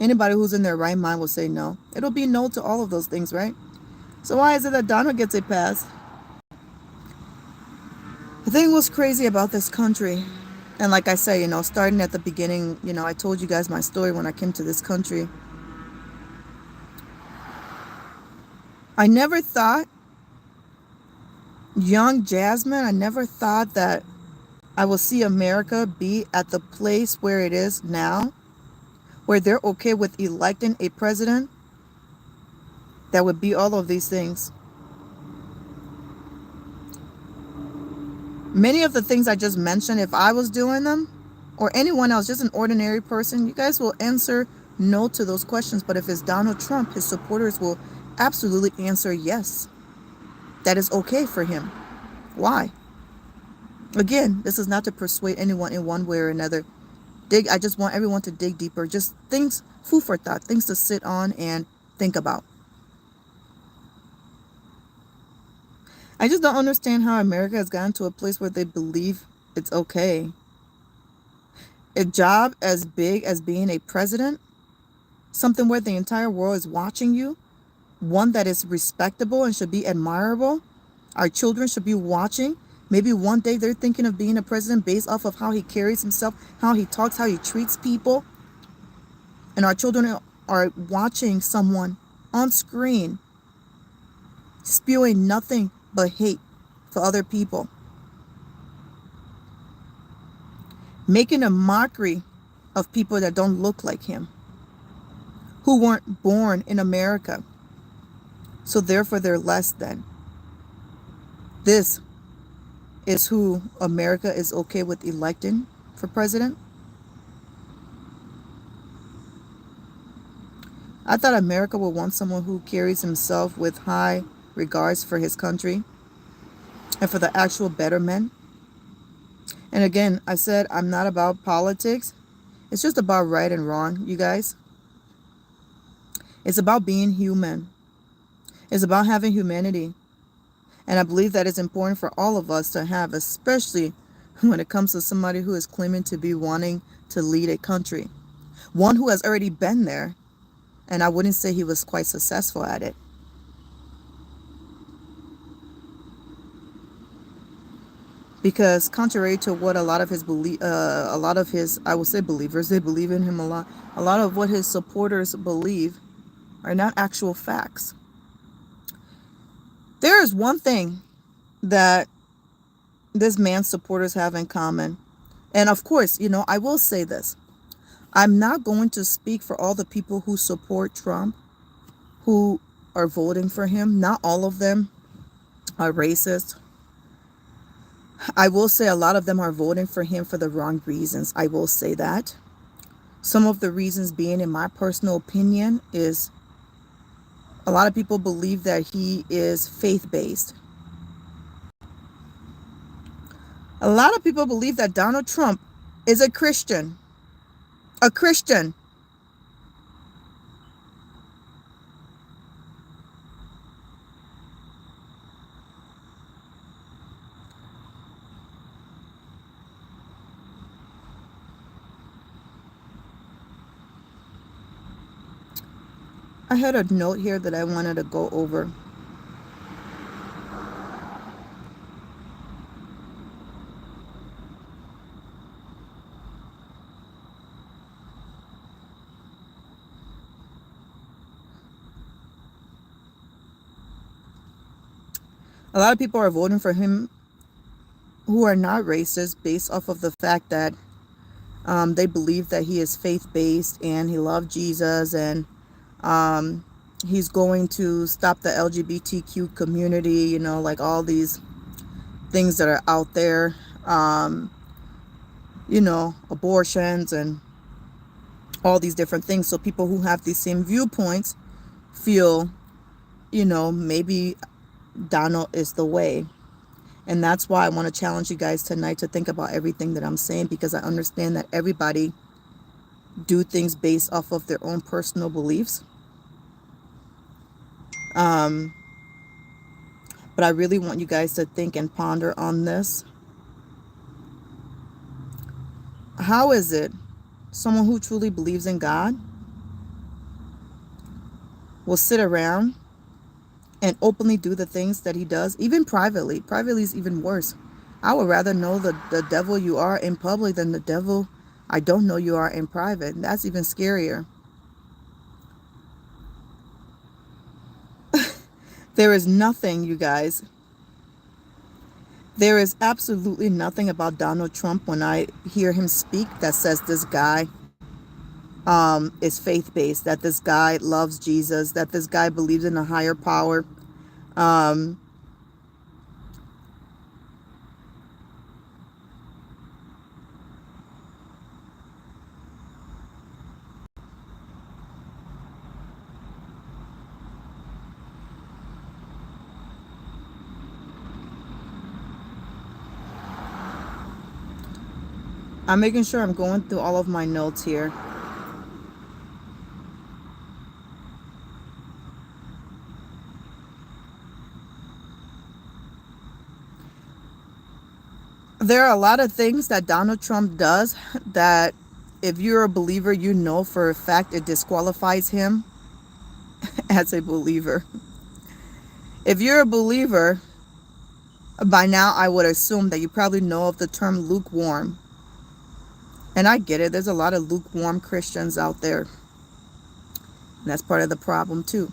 Anybody who's in their right mind will say no. It'll be no to all of those things, right? So why is it that Donald gets a pass? The thing was crazy about this country, and like I say, starting at the beginning, I told you guys my story when I came to this country. I never thought, young Jasmine, I never thought that I will see America be at the place where it is now, where they're okay with electing a president that would be all of these things. Many of the things I just mentioned, if I was doing them, or anyone else, just an ordinary person, you guys will answer no to those questions. But if it's Donald Trump, his supporters will absolutely answer yes. That is okay for him. Why? Again, this is not to persuade anyone in one way or another. I just want everyone to dig deeper. Just things, food for thought, things to sit on and think about. I just don't understand how America has gotten to a place where they believe it's okay. A job as big as being a president, something where the entire world is watching you, one that is respectable and should be admirable. Our children should be watching. Maybe one day they're thinking of being a president based off of how he carries himself, how he talks, how he treats people. And our children are watching someone on screen spewing nothing but hate for other people. Making a mockery of people that don't look like him, who weren't born in America. So therefore they're less than. This is who America is okay with electing for president. I thought America would want someone who carries himself with high regards for his country and for the actual betterment. And again, I said I'm not about politics. It's just about right and wrong, you guys. It's about being human. It's about having humanity. And I believe that is important for all of us to have, especially when it comes to somebody who is claiming to be wanting to lead a country. One who has already been there, and I wouldn't say he was quite successful at it. Because contrary to what a lot of his I would say believers, they believe in him a lot. A lot of what his supporters believe are not actual facts. There is one thing that this man's supporters have in common. And of course, I will say this. I'm not going to speak for all the people who support Trump, who are voting for him. Not all of them are racist. I will say a lot of them are voting for him for the wrong reasons. I will say that. Some of the reasons being, in my personal opinion, is a lot of people believe that he is faith-based. A lot of people believe that Donald Trump is a Christian. A Christian. I had a note here that I wanted to go over. A lot of people are voting for him who are not racist based off of the fact that they believe that he is faith-based and he loved Jesus, and he's going to stop the LGBTQ community, like all these things that are out there, abortions and all these different things. So people who have these same viewpoints feel, maybe Donald is the way. And that's why I want to challenge you guys tonight to think about everything that I'm saying, because I understand that everybody do things based off of their own personal beliefs. But I really want you guys to think and ponder on this. How is it someone who truly believes in God will sit around and openly do the things that he does, even privately? Privately is even worse. I would rather know the devil you are in public than the devil I don't know you are in private. That's even scarier. There is nothing, you guys. There is absolutely nothing about Donald Trump when I hear him speak that says this guy is faith-based, that this guy loves Jesus, that this guy believes in a higher power. I'm making sure I'm going through all of my notes here. There are a lot of things that Donald Trump does that if you're a believer, you know for a fact it disqualifies him as a believer. If you're a believer, by now I would assume that you probably know of the term lukewarm. And I get it. There's a lot of lukewarm Christians out there. And that's part of the problem too.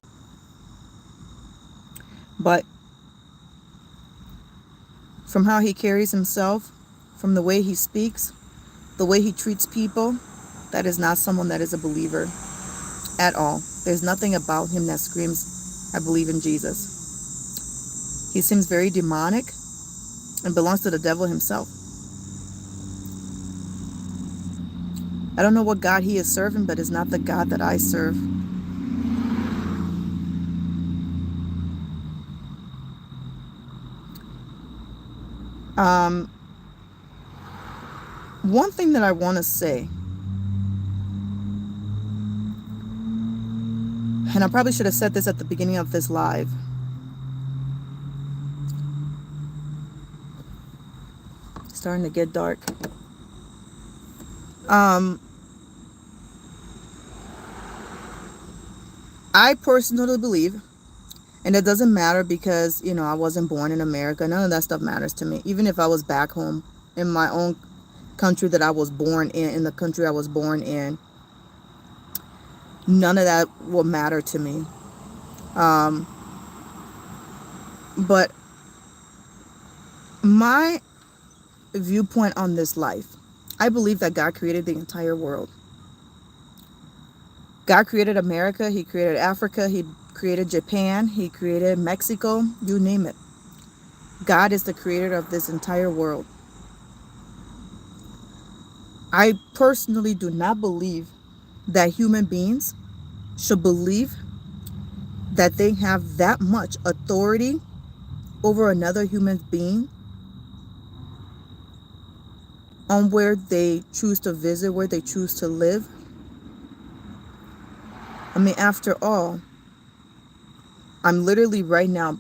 But from how he carries himself, from the way he speaks, the way he treats people, that is not someone that is a believer at all. There's nothing about him that screams, I believe in Jesus. He seems very demonic. It belongs to the devil himself. I don't know what God he is serving, but it's not the God that I serve. One thing that I want to say, and I probably should have said this at the beginning of this live. It's starting to get dark. I personally believe, and it doesn't matter because, you know, I wasn't born in America. None of that stuff matters to me. Even if I was back home in my own country that I was born in the country I was born in, none of that will matter to me. But my viewpoint on this life, I believe that God created the entire world. God created America, he created Africa, he created Japan, he created Mexico, you name it. God is the creator of this entire world. I personally do not believe that human beings should believe that they have that much authority over another human being on where they choose to visit, where they choose to live. I mean, after all, I'm literally right now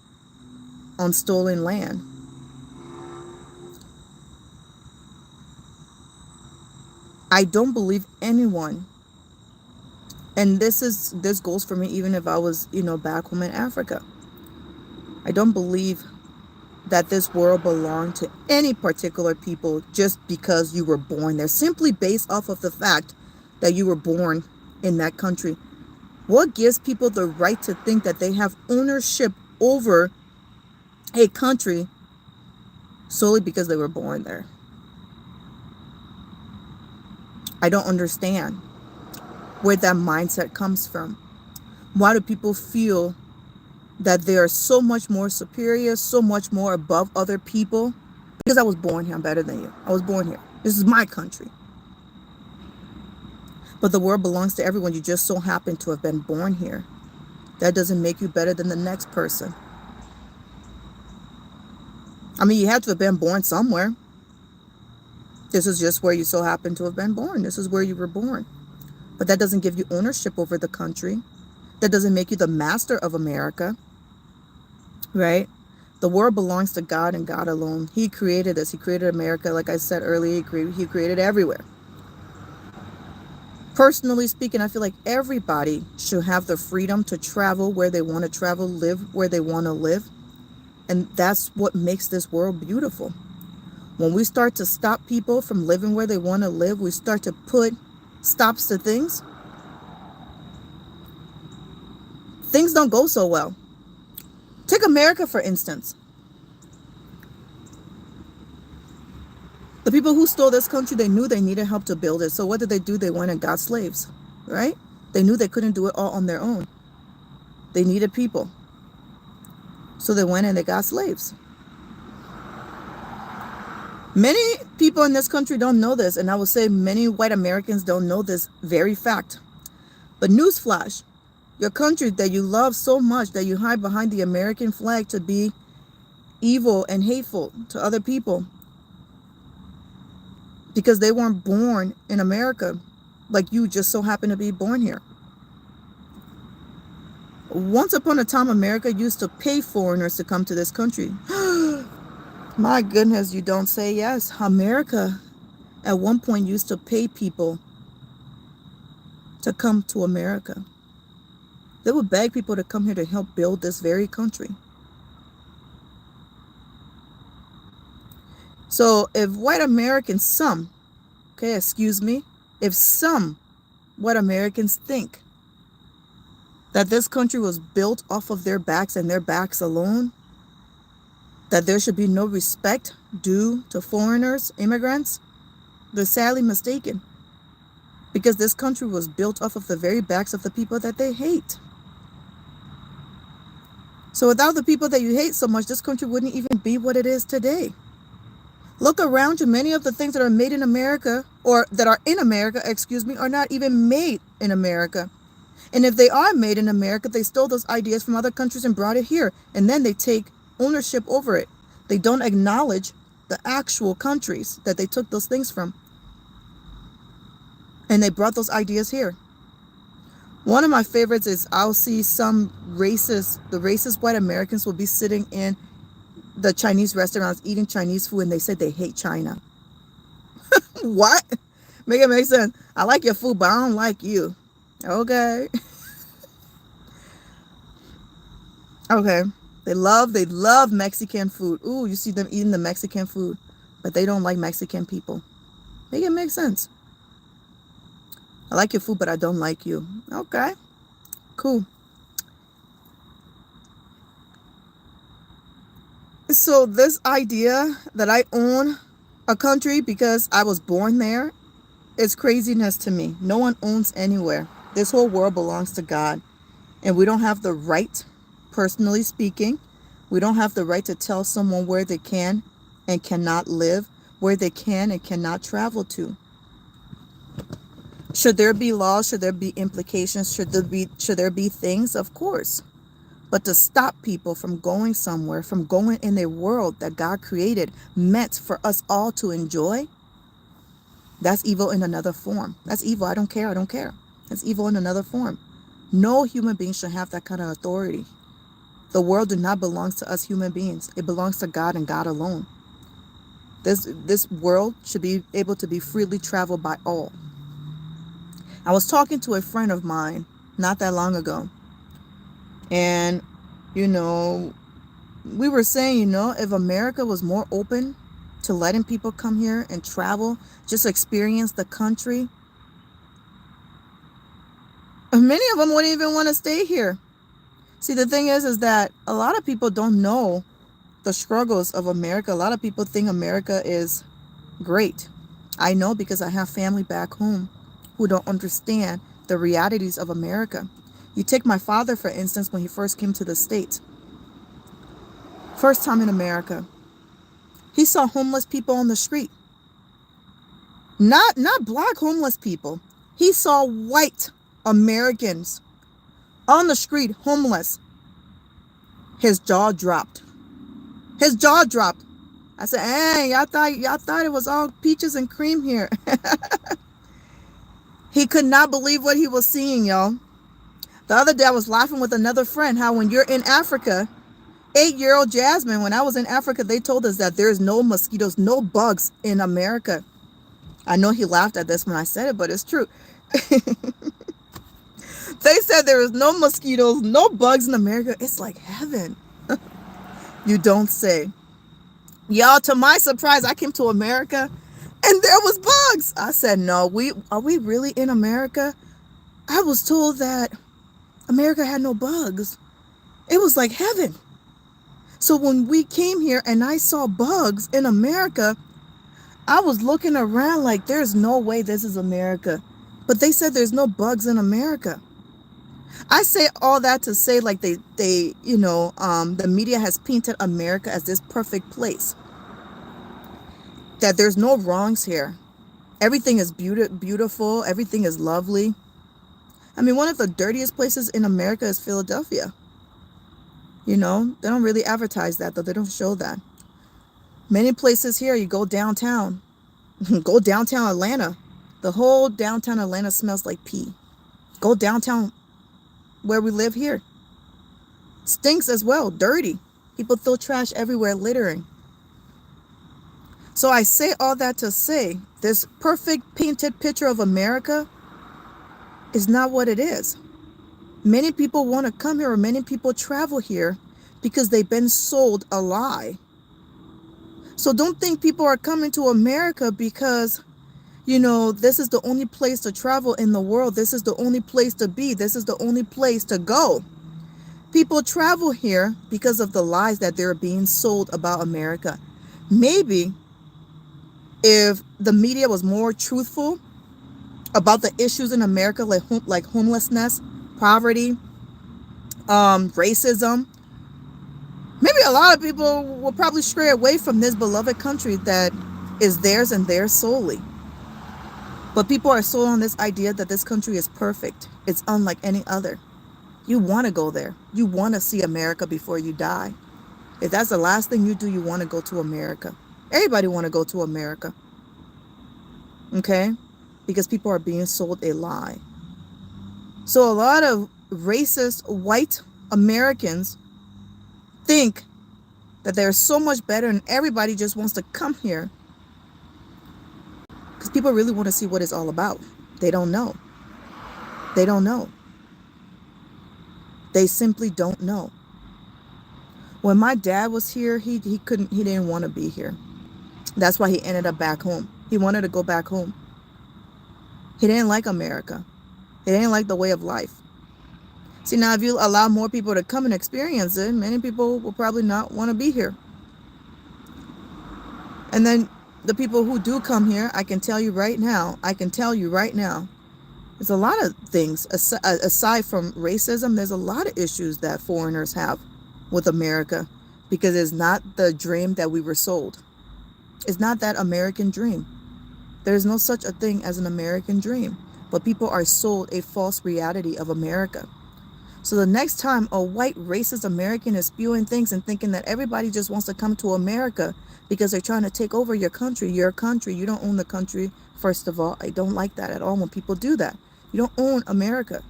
on stolen land. I don't believe anyone, and this goes for me even if I was, you know, back home in Africa. I don't believe that this world belonged to any particular people just because you were born there, simply based off of the fact that you were born in that country. What gives people the right to think that they have ownership over a country solely because they were born there? I don't understand where that mindset comes from. Why do people feel that they are so much more superior, so much more above other people? Because I was born here, I'm better than you. I was born here. This is my country. But the world belongs to everyone. You just so happen to have been born here. That doesn't make you better than the next person. I mean, you had to have been born somewhere. This is just where you so happen to have been born. This is where you were born. But that doesn't give you ownership over the country. That doesn't make you the master of America. Right? The world belongs to God and God alone. He created us. He created America. Like I said earlier, he created everywhere. Personally speaking, I feel like everybody should have the freedom to travel where they want to travel, live where they want to live. And that's what makes this world beautiful. When we start to stop people from living where they want to live, we start to put stops to things. Things don't go so well. Take America, for instance. The people who stole this country, they knew they needed help to build it. So what did they do? They went and got slaves, right? They knew they couldn't do it all on their own. They needed people. So they went and they got slaves. Many people in this country don't know this, and I would say many white Americans don't know this very fact. But newsflash, your country that you love so much that you hide behind the American flag to be evil and hateful to other people because they weren't born in America like you just so happen to be born here. Once upon a time, America used to pay foreigners to come to this country. My goodness, you don't say yes. America at one point used to pay people to come to America. They would beg people to come here to help build this very country. So if white Americans, if some white Americans think that this country was built off of their backs and their backs alone, that there should be no respect due to foreigners, immigrants, they're sadly mistaken. Because this country was built off of the very backs of the people that they hate. So without the people that you hate so much, this country wouldn't even be what it is today. Look around you. Many of the things that are made in America, or that are in America, excuse me, are not even made in America. And if they are made in America, they stole those ideas from other countries and brought it here. And then they take ownership over it. They don't acknowledge the actual countries that they took those things from. And they brought those ideas here. One of my favorites is I'll see the racist white Americans will be sitting in the Chinese restaurants eating Chinese food, and they said they hate China. What? Make it make sense. I like your food, but I don't like you. Okay. Okay. They love Mexican food. Ooh, you see them eating the Mexican food, but they don't like Mexican people. Make it make sense. I like your food, but I don't like you. Okay. Cool. So this idea that I own a country because I was born there is craziness to me. No one owns anywhere. This whole world belongs to God. And we don't have the right, personally speaking, we don't have the right to tell someone where they can and cannot live, where they can and cannot travel to. Should there be laws? Should there be implications? Should there be things? Of course. But to stop people from going somewhere, from going in a world that God created, meant for us all to enjoy, that's evil in another form. That's evil. I don't care. I don't care. That's evil in another form. No human being should have that kind of authority. The world does not belong to us human beings. It belongs to God and God alone. This world should be able to be freely traveled by all. I was talking to a friend of mine not that long ago. And, we were saying, if America was more open to letting people come here and travel, just experience the country, many of them wouldn't even want to stay here. See, the thing is that a lot of people don't know the struggles of America. A lot of people think America is great. I know because I have family back home who don't understand the realities of America. You take my father, for instance, when he first came to the States. First time in America. He saw homeless people on the street. Not black homeless people. He saw white Americans on the street, homeless. His jaw dropped. His jaw dropped. I said, hey, y'all thought it was all peaches and cream here. He could not believe what he was seeing, y'all. The other day I was laughing with another friend how when you're in Africa, 8-year-old Jasmine, when I was in Africa, they told us that there's no mosquitoes, no bugs in America. I know he laughed at this when I said it, but it's true. They said there is no mosquitoes, no bugs in America. It's like heaven. You don't say. Y'all, to my surprise, I came to America and there was bugs. I said, no, are we really in America? I was told that America had no bugs. It was like heaven. So when we came here and I saw bugs in America, I was looking around like there's no way this is America. But they said there's no bugs in America. I say all that to say like the media has painted America as this perfect place. That there's no wrongs here. Everything is beautiful. Everything is lovely. I mean, one of the dirtiest places in America is Philadelphia. They don't really advertise that, though. They don't show that. Many places here, you go downtown. Go downtown Atlanta. The whole downtown Atlanta smells like pee. Go downtown where we live here. Stinks as well. Dirty. People throw trash everywhere, littering. So I say all that to say, this perfect painted picture of America is not what it is. Many people want to come here, or many people travel here because they've been sold a lie. So don't think people are coming to America because, this is the only place to travel in the world. This is the only place to be. This is the only place to go. People travel here because of the lies that they're being sold about America. Maybe if the media was more truthful about the issues in America, like homelessness, poverty, racism, maybe a lot of people will probably stray away from this beloved country that is theirs and theirs solely. But people are sold on this idea that this country is perfect. It's unlike any other. You want to go there. You want to see America before you die. If that's the last thing you do, you want to go to America. Everybody want to go to America. Okay? Because people are being sold a lie. So a lot of racist white Americans think that they're so much better and everybody just wants to come here because people really want to see what it's all about. They don't know. They don't know. They simply don't know. When my dad was here, he didn't want to be here. That's why he ended up back home. He wanted to go back home. He didn't like America. He didn't like the way of life. See, now if you allow more people to come and experience it, many people will probably not want to be here. And then the people who do come here, I can tell you right now, there's a lot of things, aside from racism, there's a lot of issues that foreigners have with America because it's not the dream that we were sold. It's not that American dream. There's no such a thing as an American dream, but people are sold a false reality of America. So the next time a white racist American is spewing things and thinking that everybody just wants to come to America because they're trying to take over your country, you don't own the country. First of all, I don't like that at all when people do that. You don't own America.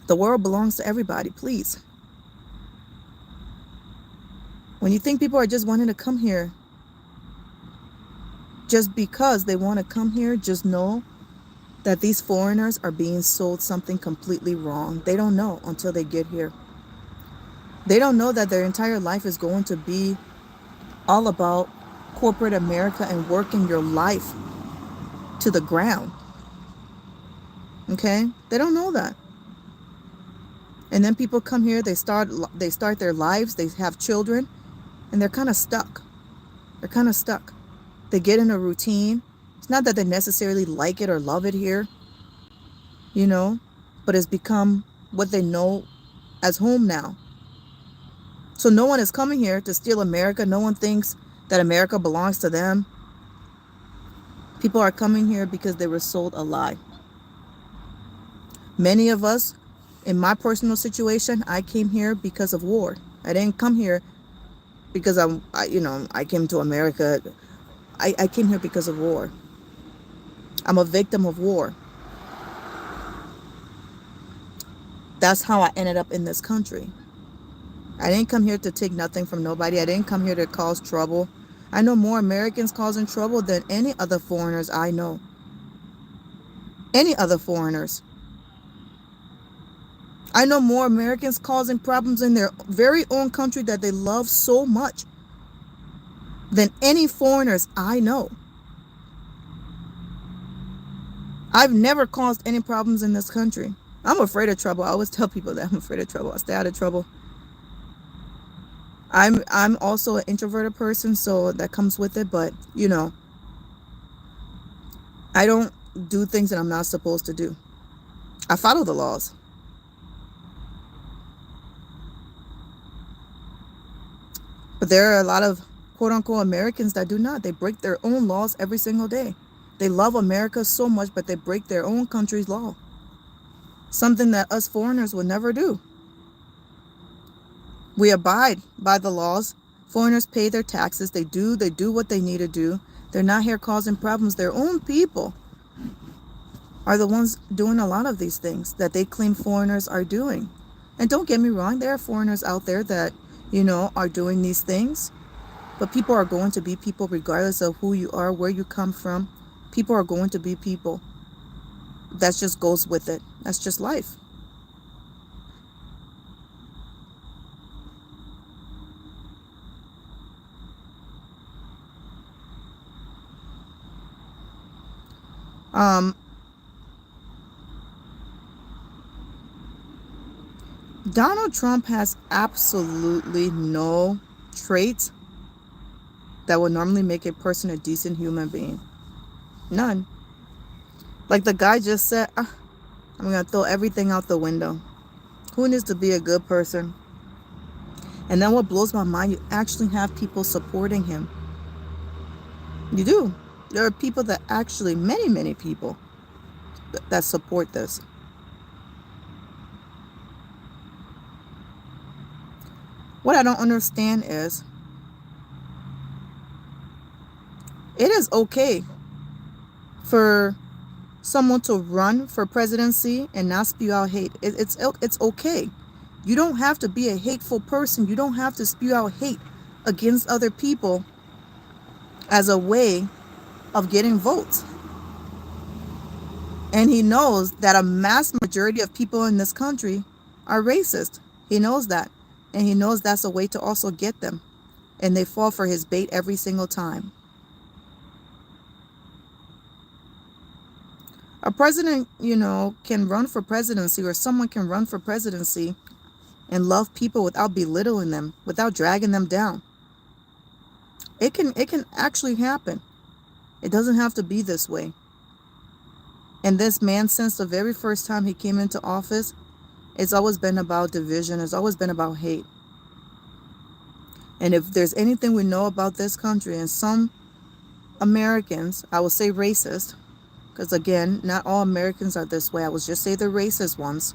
The world belongs to everybody, please. When you think people are just wanting to come here just because they want to come here, just know that these foreigners are being sold something completely wrong. They don't know until they get here. They don't know that their entire life is going to be all about corporate America and working your life to the ground. Okay? They don't know that. And then people come here, they start their lives, they have children, and they're kind of stuck. They're kind of stuck. They get in a routine. It's not that they necessarily like it or love it here, but it's become what they know as home now. So no one is coming here to steal America. No one thinks that America belongs to them. People are coming here because they were sold a lie. Many of us, in my personal situation, I came here because of war. I didn't come here because I came to America. I came here because of war. I'm a victim of war. That's how I ended up in this country. I didn't come here to take nothing from nobody. I didn't come here to cause trouble. I know more Americans causing trouble than any other foreigners I know. Any other foreigners. I know more Americans causing problems in their very own country that they love so much than any foreigners I know. I've never caused any problems in this country. I'm afraid of trouble. I always tell people that I'm afraid of trouble. I stay out of trouble. I'm also an introverted person, so that comes with it, but I don't do things that I'm not supposed to do. I follow the laws. But there are a lot of quote-unquote Americans that do not. They break their own laws every single day. They love America so much, but they break their own country's law. Something that us foreigners would never do. We abide by the laws. Foreigners pay their taxes. They do what they need to do. They're not here causing problems. Their own people are the ones doing a lot of these things that they claim foreigners are doing. And don't get me wrong, there are foreigners out there that, are doing these things. But people are going to be people regardless of who you are, where you come from. People are going to be people. That just goes with it. That's just life. Donald Trump has absolutely no traits that would normally make a person a decent human being. None. Like the guy just said, I'm going to throw everything out the window. Who needs to be a good person? And then what blows my mind, you actually have people supporting him. You do. There are people that actually, many, many people that support this. What I don't understand is it is okay for someone to run for presidency and not spew out hate. It's okay. You don't have to be a hateful person. You don't have to spew out hate against other people as a way of getting votes. And he knows that a mass majority of people in this country are racist. He knows that. And he knows that's a way to also get them. And they fall for his bait every single time. A president, can run for presidency, or someone can run for presidency and love people without belittling them, without dragging them down. It can actually happen. It doesn't have to be this way. And this man, since the very first time he came into office, it's always been about division. It's always been about hate. And if there's anything we know about this country, and some Americans, I will say racist, because again, not all Americans are this way. I will just say the racist ones.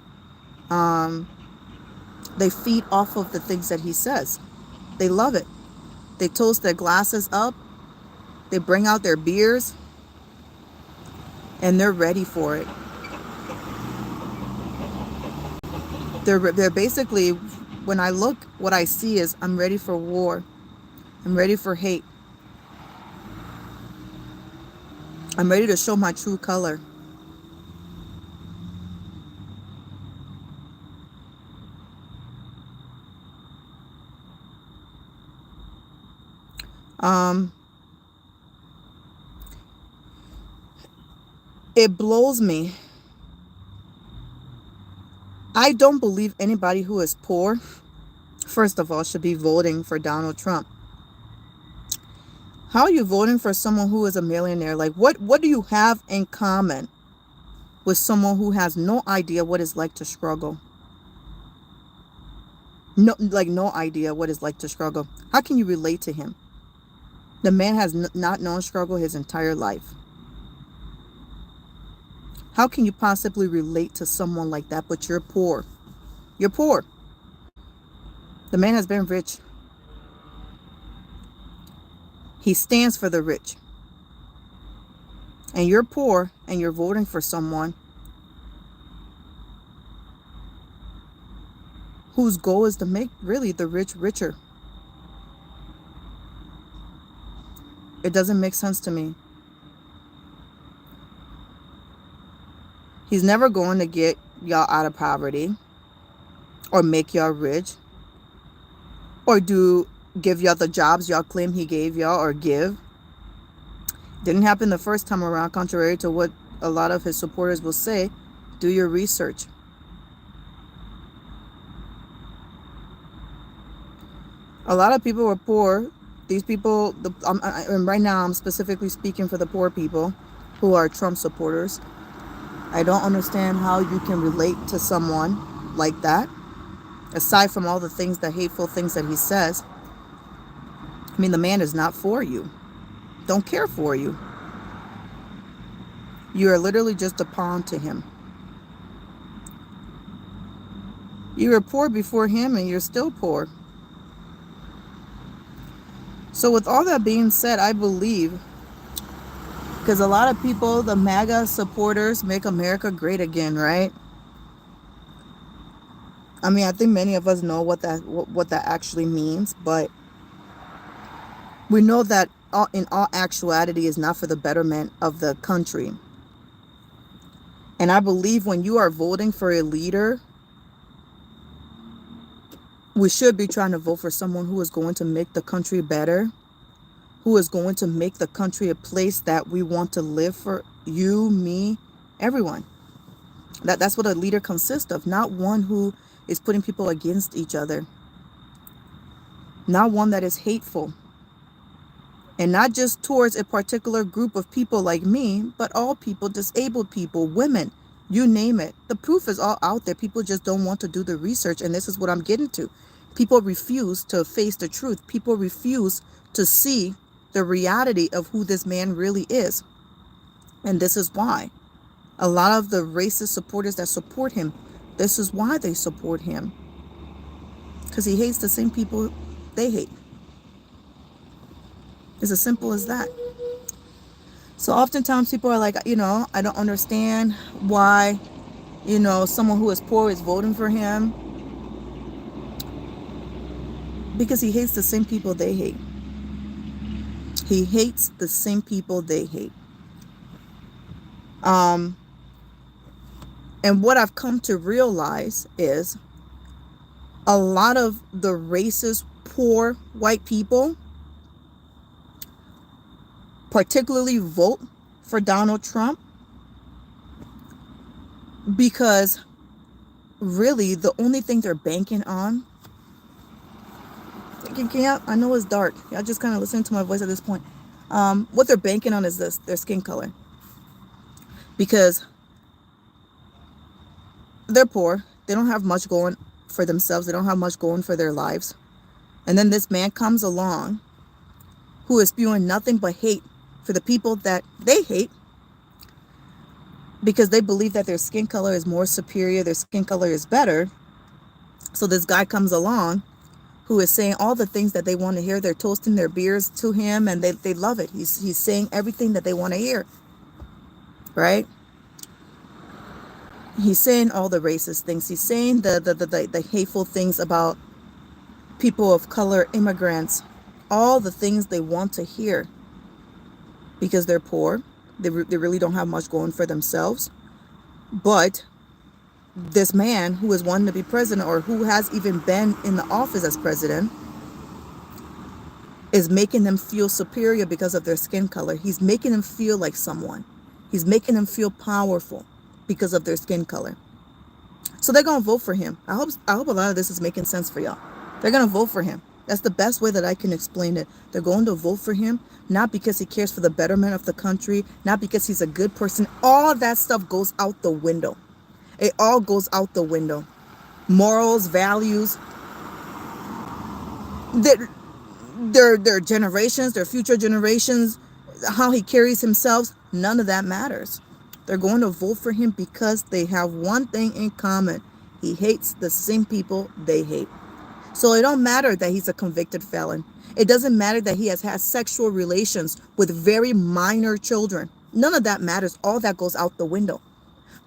They feed off of the things that he says. They love it. They toast their glasses up. They bring out their beers. And they're ready for it. They're basically, when I look, what I see is, I'm ready for war. I'm ready for hate. I'm ready to show my true color. It blows me. I don't believe anybody who is poor, first of all, should be voting for Donald Trump. How are you voting for someone who is a millionaire? Like, what do you have in common with someone who has no idea what it's like to struggle? No idea what it's like to struggle. How can you relate to him? The man has not known struggle his entire life. How can you possibly relate to someone like that? But you're poor. You're poor. The man has been rich. He stands for the rich. And you're poor, and you're voting for someone whose goal is to make really the rich richer. It doesn't make sense to me. He's never going to get y'all out of poverty or make y'all rich or give y'all the jobs y'all claim he gave y'all or give. Didn't happen the first time around, contrary to what a lot of his supporters will say. Do your research. A lot of people were poor. These people, and right now I'm specifically speaking for the poor people who are Trump supporters. I don't understand how you can relate to someone like that, aside from all the things, the hateful things that he says. I mean, the man is not for you. Don't care for you. You are literally just a pawn to him. You were poor before him, and you're still poor. So with all that being said, I believe, because a lot of people, the MAGA supporters, make America great again, right? I mean, I think many of us know what that actually means, but we know that in all actuality is not for the betterment of the country. And I believe when you are voting for a leader, we should be trying to vote for someone who is going to make the country better, who is going to make the country a place that we want to live for you, me, everyone. That's what a leader consists of, not one who is putting people against each other, not one that is hateful, and not just towards a particular group of people like me, but all people, disabled people, women, you name it. The proof is all out there. People just don't want to do the research, and this is what I'm getting to. People refuse to face the truth. People refuse to see the reality of who this man really is. And this is why a lot of the racist supporters that support him, this is why they support him. Because he hates the same people they hate. It's as simple as that. So oftentimes people are like, I don't understand why, someone who is poor is voting for him. Because he hates the same people they hate. He hates the same people they hate. And what I've come to realize is a lot of the racist, poor white people particularly vote for Donald Trump because really the only thing they're banking on, I know it's dark. Y'all just kind of listening to my voice at this point. What they're banking on is their skin color. Because they're poor. They don't have much going for themselves. They don't have much going for their lives. And then this man comes along who is spewing nothing but hate for the people that they hate because they believe that their skin color is more superior, their skin color is better. So this guy comes along who is saying all the things that they want to hear. They're toasting their beers to him and they love it. He's saying everything that they want to hear, right? He's saying all the racist things. He's saying the hateful things about people of color, immigrants, all the things they want to hear. Because they're poor, they really don't have much going for themselves. But this man who is wanting to be president, or who has even been in the office as president, is making them feel superior because of their skin color. He's making them feel like someone. He's making them feel powerful because of their skin color. So they're going to vote for him. I hope a lot of this is making sense for y'all. They're going to vote for him. That's the best way that I can explain it. They're going to vote for him, not because he cares for the betterment of the country, not because he's a good person. All that stuff goes out the window. It all goes out the window. Morals, values, their generations, their future generations, how he carries himself, none of that matters. They're going to vote for him because they have one thing in common. He hates the same people they hate. So it don't matter that he's a convicted felon. It doesn't matter that he has had sexual relations with very minor children. None of that matters. All that goes out the window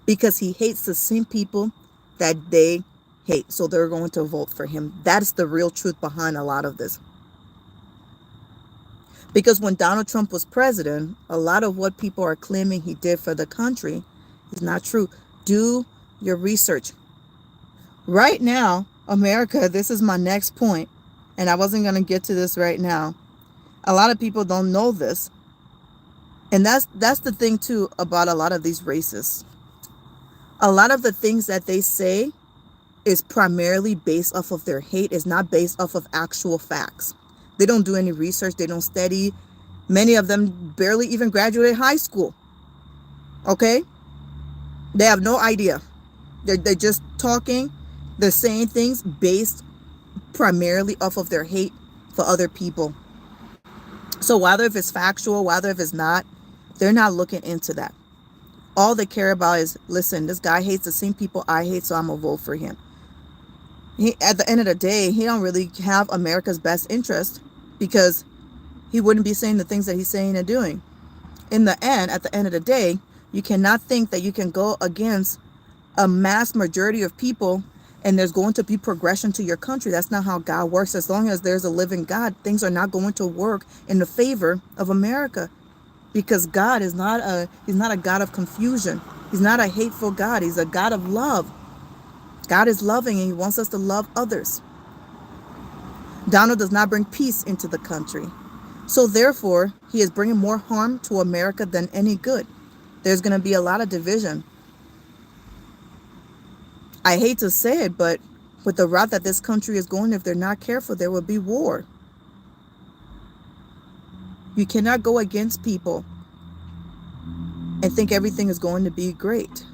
because he hates the same people that they hate. So they're going to vote for him. That's the real truth behind a lot of this. Because when Donald Trump was president, a lot of what people are claiming he did for the country is not true. Do your research. Right now, America, this is my next point, and I wasn't going to get to this right now. A lot of people don't know this. And that's the thing, too, about a lot of these racists. A lot of the things that they say is primarily based off of their hate, is not based off of actual facts. They don't do any research. They don't study. Many of them barely even graduated high school. Okay? They have no idea. They're just talking. They're saying things based primarily off of their hate for other people. So whether if it's factual, whether if it's not, they're not looking into that. All they care about is, listen, this guy hates the same people I hate, so I'm going to vote for him. At the end of the day, he don't really have America's best interest because he wouldn't be saying the things that he's saying and doing. In the end, at the end of the day, you cannot think that you can go against a mass majority of people and there's going to be progression to your country. That's not how God works. As long as there's a living God, things are not going to work in the favor of America, because God is he's not a God of confusion. He's not a hateful God. He's a God of love. God is loving and he wants us to love others. Donald does not bring peace into the country. So therefore, he is bringing more harm to America than any good. There's going to be a lot of division. I hate to say it, but with the route that this country is going, if they're not careful, there will be war. You cannot go against people and think everything is going to be great.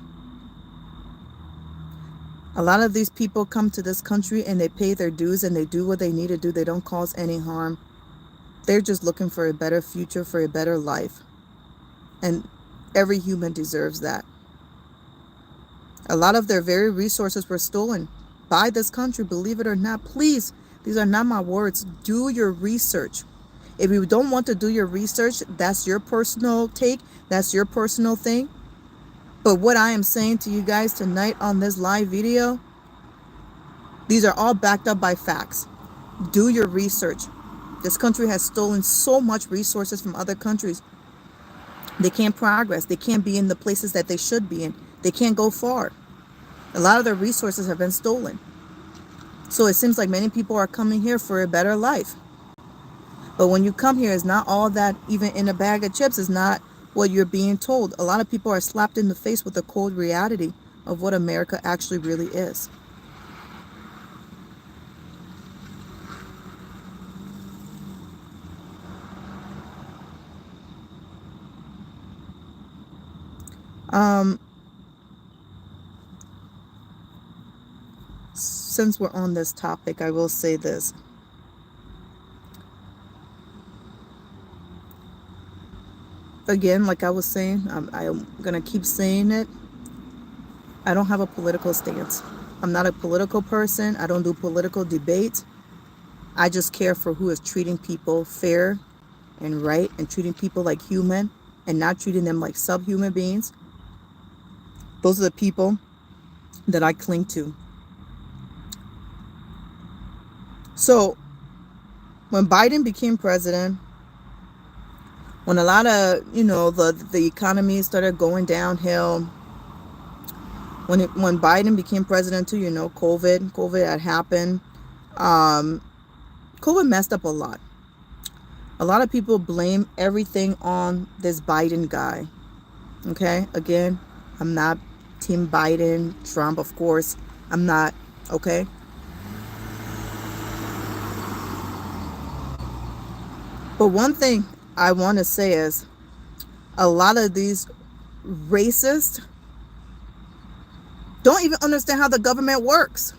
A lot of these people come to this country and they pay their dues and they do what they need to do. They don't cause any harm. They're just looking for a better future, for a better life. And every human deserves that. A lot of their very resources were stolen by this country, believe it or not. Please, these are not my words. Do your research. If you don't want to do your research, that's your personal take. That's your personal thing. But what I am saying to you guys tonight on this live video, these are all backed up by facts. Do your research. This country has stolen so much resources from other countries. They can't progress. They can't be in the places that they should be in. They can't go far. A lot of their resources have been stolen. So it seems like many people are coming here for a better life. But when you come here, it's not all that even in a bag of chips. It's not what you're being told. A lot of people are slapped in the face with the cold reality of what America actually really is. Since we're on this topic, I will say this. Again, like I was saying, I'm going to keep saying it. I don't have a political stance. I'm not a political person. I don't do political debate. I just care for who is treating people fair and right and treating people like human and not treating them like subhuman beings. Those are the people that I cling to. So when Biden became president, when a lot of, the economy started going downhill, when Biden became president too, COVID had happened. COVID messed up a lot. A lot of people blame everything on this Biden guy. Okay, again, I'm not Team Biden, Trump, of course. I'm not, okay? But one thing I want to say is a lot of these racists don't even understand how the government works.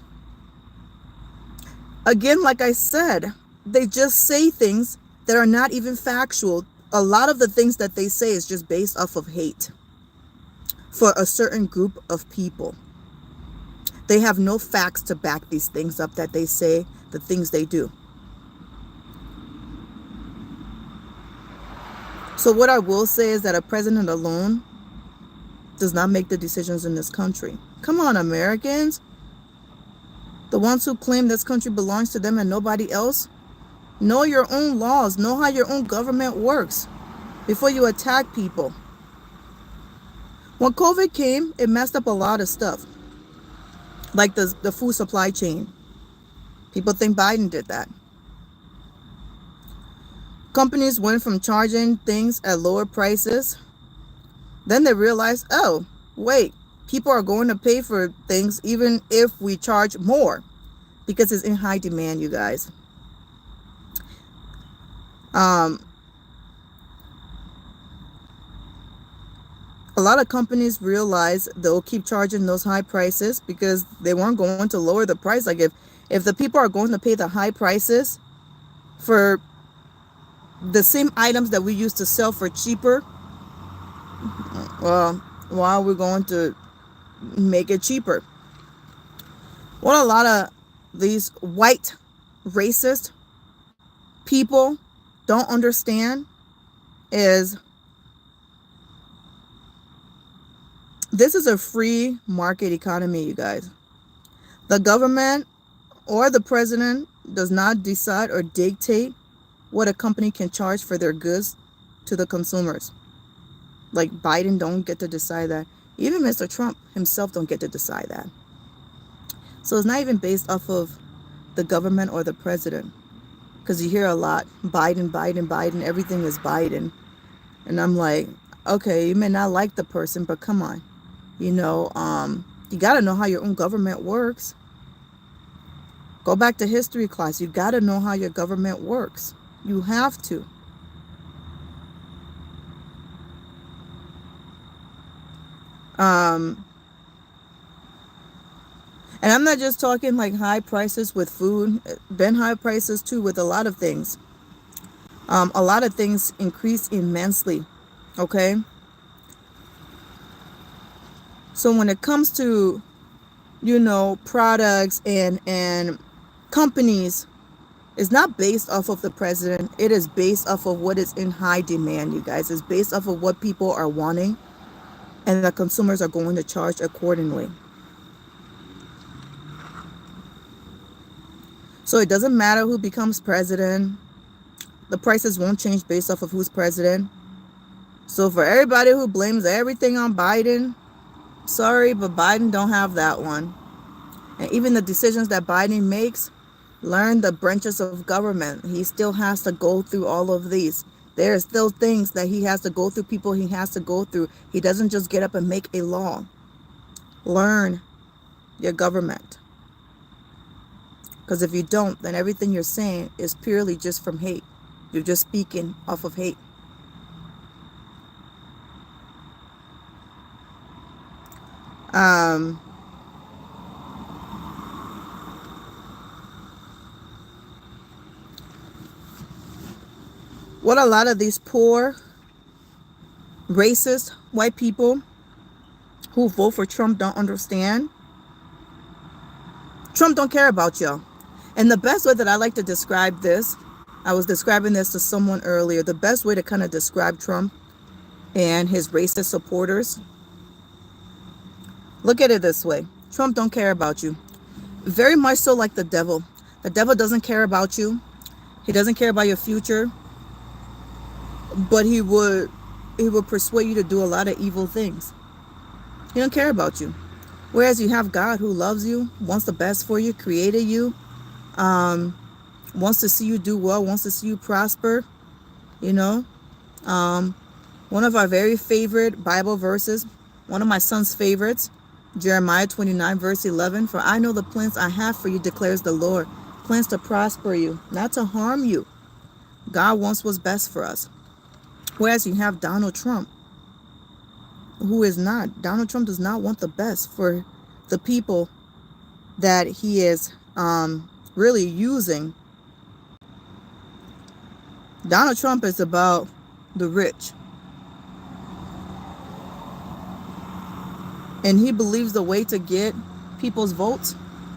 Again, like I said, they just say things that are not even factual. A lot of the things that they say is just based off of hate for a certain group of people. They have no facts to back these things up that they say, the things they do. So what I will say is that a president alone does not make the decisions in this country. Come on, Americans. The ones who claim this country belongs to them and nobody else. Know your own laws. Know how your own government works before you attack people. When COVID came, it messed up a lot of stuff. Like the food supply chain. People think Biden did that. Companies went from charging things at lower prices. Then they realized, oh, wait, people are going to pay for things even if we charge more because it's in high demand, you guys. A lot of companies realize they'll keep charging those high prices because they weren't going to lower the price. Like if the people are going to pay the high prices for the same items that we used to sell for cheaper, well, why are we going to make it cheaper? What a lot of these white racist people don't understand is this is a free market economy, you guys. The government or the president does not decide or dictate what a company can charge for their goods to the consumers. Like Biden don't get to decide that. Even Mr. Trump himself don't get to decide that. So it's not even based off of the government or the president. Because you hear a lot, Biden, Biden, Biden, everything is Biden. And I'm like, okay, you may not like the person, but come on. You got to know how your own government works. Go back to history class. You got to know how your government works. You have to. And I'm not just talking like high prices with food. Been high prices too with a lot of things. A lot of things increase immensely. Okay. So when it comes to, products and companies, it's not based off of the president. It is based off of what is in high demand, you guys. It's based off of what people are wanting, and the consumers are going to charge accordingly. So it doesn't matter who becomes president. The prices won't change based off of who's president. So for everybody who blames everything on Biden, sorry, but Biden don't have that one. And even the decisions that Biden makes, learn the branches of government. He still has to go through all of these. There are still things that he has to go through, people he has to go through. He doesn't just get up and make a law. Learn your government. Because if you don't, then everything you're saying is purely just from hate. You're just speaking off of hate. What a lot of these poor, racist white people who vote for Trump don't understand, Trump don't care about y'all. And the best way that I like to describe this, I was describing this to someone earlier, the best way to kind of describe Trump and his racist supporters, look at it this way. Trump don't care about you. Very much so like the devil. The devil doesn't care about you. He doesn't care about your future. But he would persuade you to do a lot of evil things. He don't care about you. Whereas you have God who loves you, wants the best for you, created you, wants to see you do well, wants to see you prosper. One of our very favorite Bible verses, one of my son's favorites, Jeremiah 29 verse 11, for I know the plans I have for you, declares the Lord, plans to prosper you, not to harm you. God wants what's best for us. Whereas you have Donald Trump, who is not. Donald Trump does not want the best for the people that he is really using. Donald Trump is about the rich. And he believes the way to get people's votes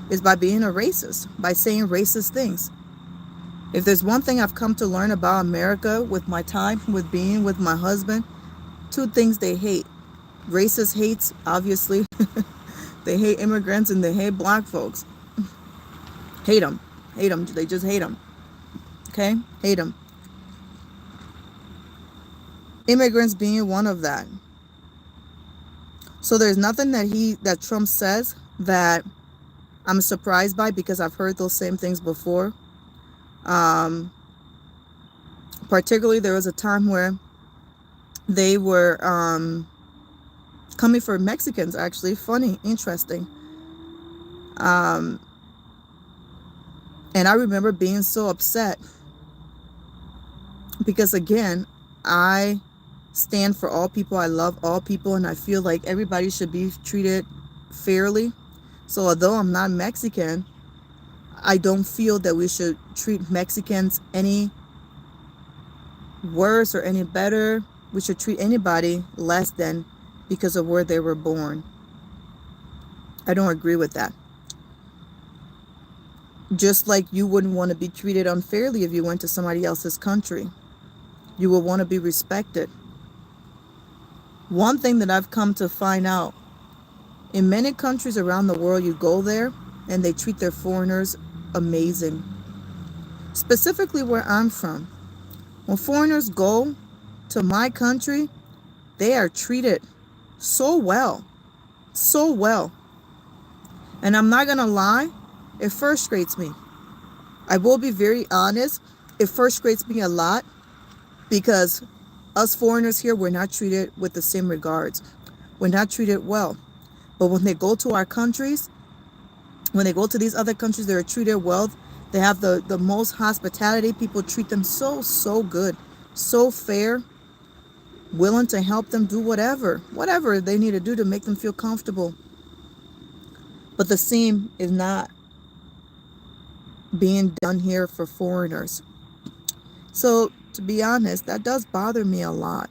is by being a racist, by saying racist things. If there's one thing I've come to learn about America with my time, with being with my husband, two things they hate. Racist hates, obviously. They hate immigrants and they hate black folks. Hate them. Hate them. They just hate them. Okay? Hate them. Immigrants being one of that. So there's nothing that Trump says that I'm surprised by, because I've heard those same things before. Particularly there was a time where they were coming for Mexicans, actually. Funny, interesting. And I remember being so upset because, again, I stand for all people. I love all people, and I feel like everybody should be treated fairly. So although I'm not Mexican, I don't feel that we should treat Mexicans any worse or any better. We should treat anybody less than because of where they were born. I don't agree with that. Just like you wouldn't want to be treated unfairly if you went to somebody else's country. You would want to be respected. One thing that I've come to find out, in many countries around the world, you go there and they treat their foreigners amazing. Specifically where I'm from. When foreigners go to my country, they are treated so well. So well. And I'm not going to lie, it frustrates me. I will be very honest. It frustrates me a lot because us foreigners here, we're not treated with the same regards. We're not treated well. But when they go to our countries, when they go to these other countries, they're treated well. They have the most hospitality. People treat them so good, so fair, willing to help them do whatever they need to do to make them feel comfortable. But the same is not being done here for foreigners. So to be honest. That does bother me a lot.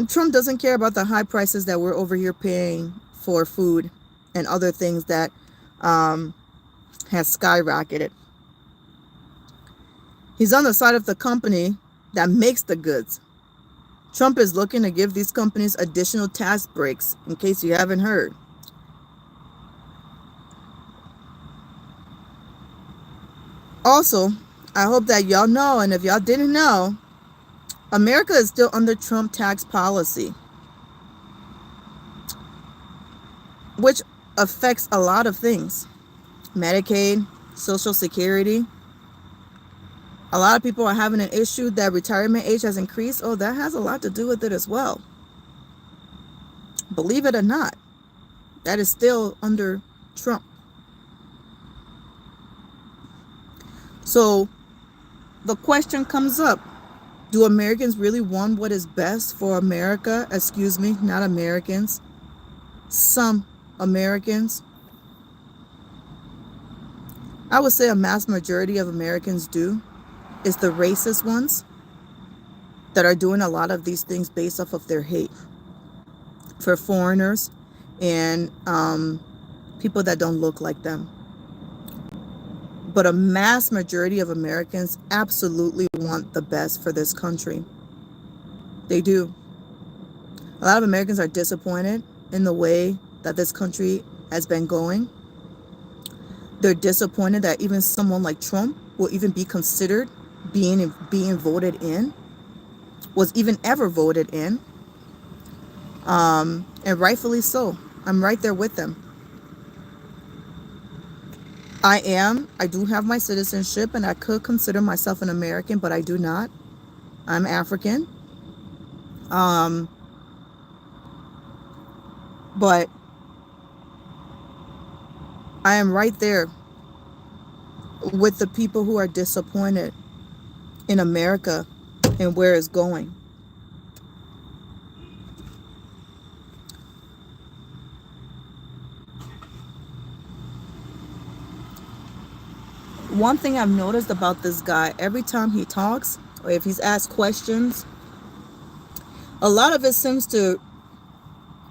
Trump doesn't care about the high prices that we're over here paying for food and other things that has skyrocketed. He's on the side of the company that makes the goods. Trump is looking to give these companies additional tax breaks, in case you haven't heard. Also, I hope that y'all know, and if y'all didn't know, America is still under Trump tax policy, which affects a lot of things. Medicaid, Social Security. A lot of people are having an issue that retirement age has increased. Oh, that has a lot to do with it as well. Believe it or not, that is still under Trump. So the question comes up, do Americans really want what is best for America? Excuse me, not Americans. Some Americans. I would say a mass majority of Americans do. It's the racist ones that are doing a lot of these things based off of their hate for foreigners and people that don't look like them. But a mass majority of Americans absolutely want the best for this country. They do. A lot of Americans are disappointed in the way that this country has been going. They're disappointed that even someone like Trump will even be considered being voted in, was even ever voted in. And rightfully so. I'm right there with them. I do have my citizenship, and I could consider myself an American, but I do not. I'm African. But I am right there with the people who are disappointed in America and where it's going. One thing I've noticed about this guy, every time he talks or if he's asked questions, a lot of it seems to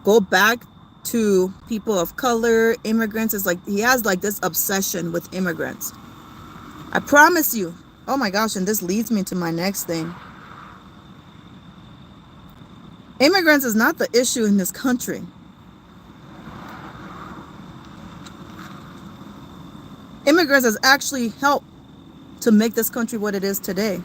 go back to people of color, immigrants. It's like he has like this obsession with immigrants. I promise you. Oh my gosh, and this leads me to my next thing. Immigrants is not the issue in this country. Immigrants has actually helped to make this country what it is today.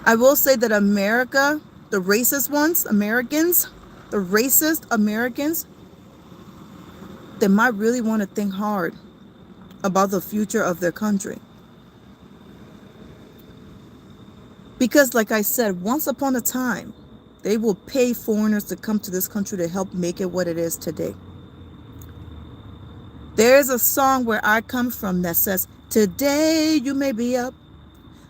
I will say that America, the racist ones, Americans, the racist Americans, they might really want to think hard about the future of their country. Because like I said, once upon a time, they will pay foreigners to come to this country to help make it what it is today. There's a song where I come from that says, today you may be up,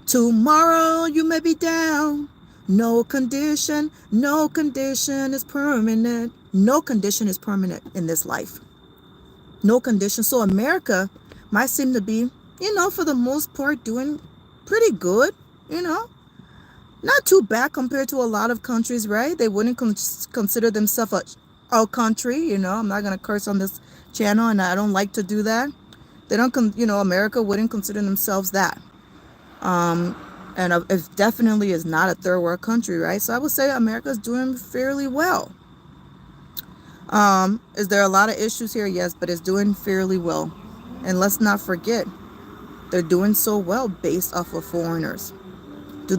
tomorrow you may be down. No condition is permanent. No condition is permanent in this life. No condition. So America might seem to be, for the most part, doing pretty good, Not too bad compared to a lot of countries, right? They wouldn't consider themselves a country, I'm not going to curse on this channel, and I don't like to do that. They don't, America wouldn't consider themselves that. And it definitely is not a third world country, right? So I would say America's doing fairly well. Is there a lot of issues here? Yes, but it's doing fairly well. And let's not forget, they're doing so well based off of foreigners. Do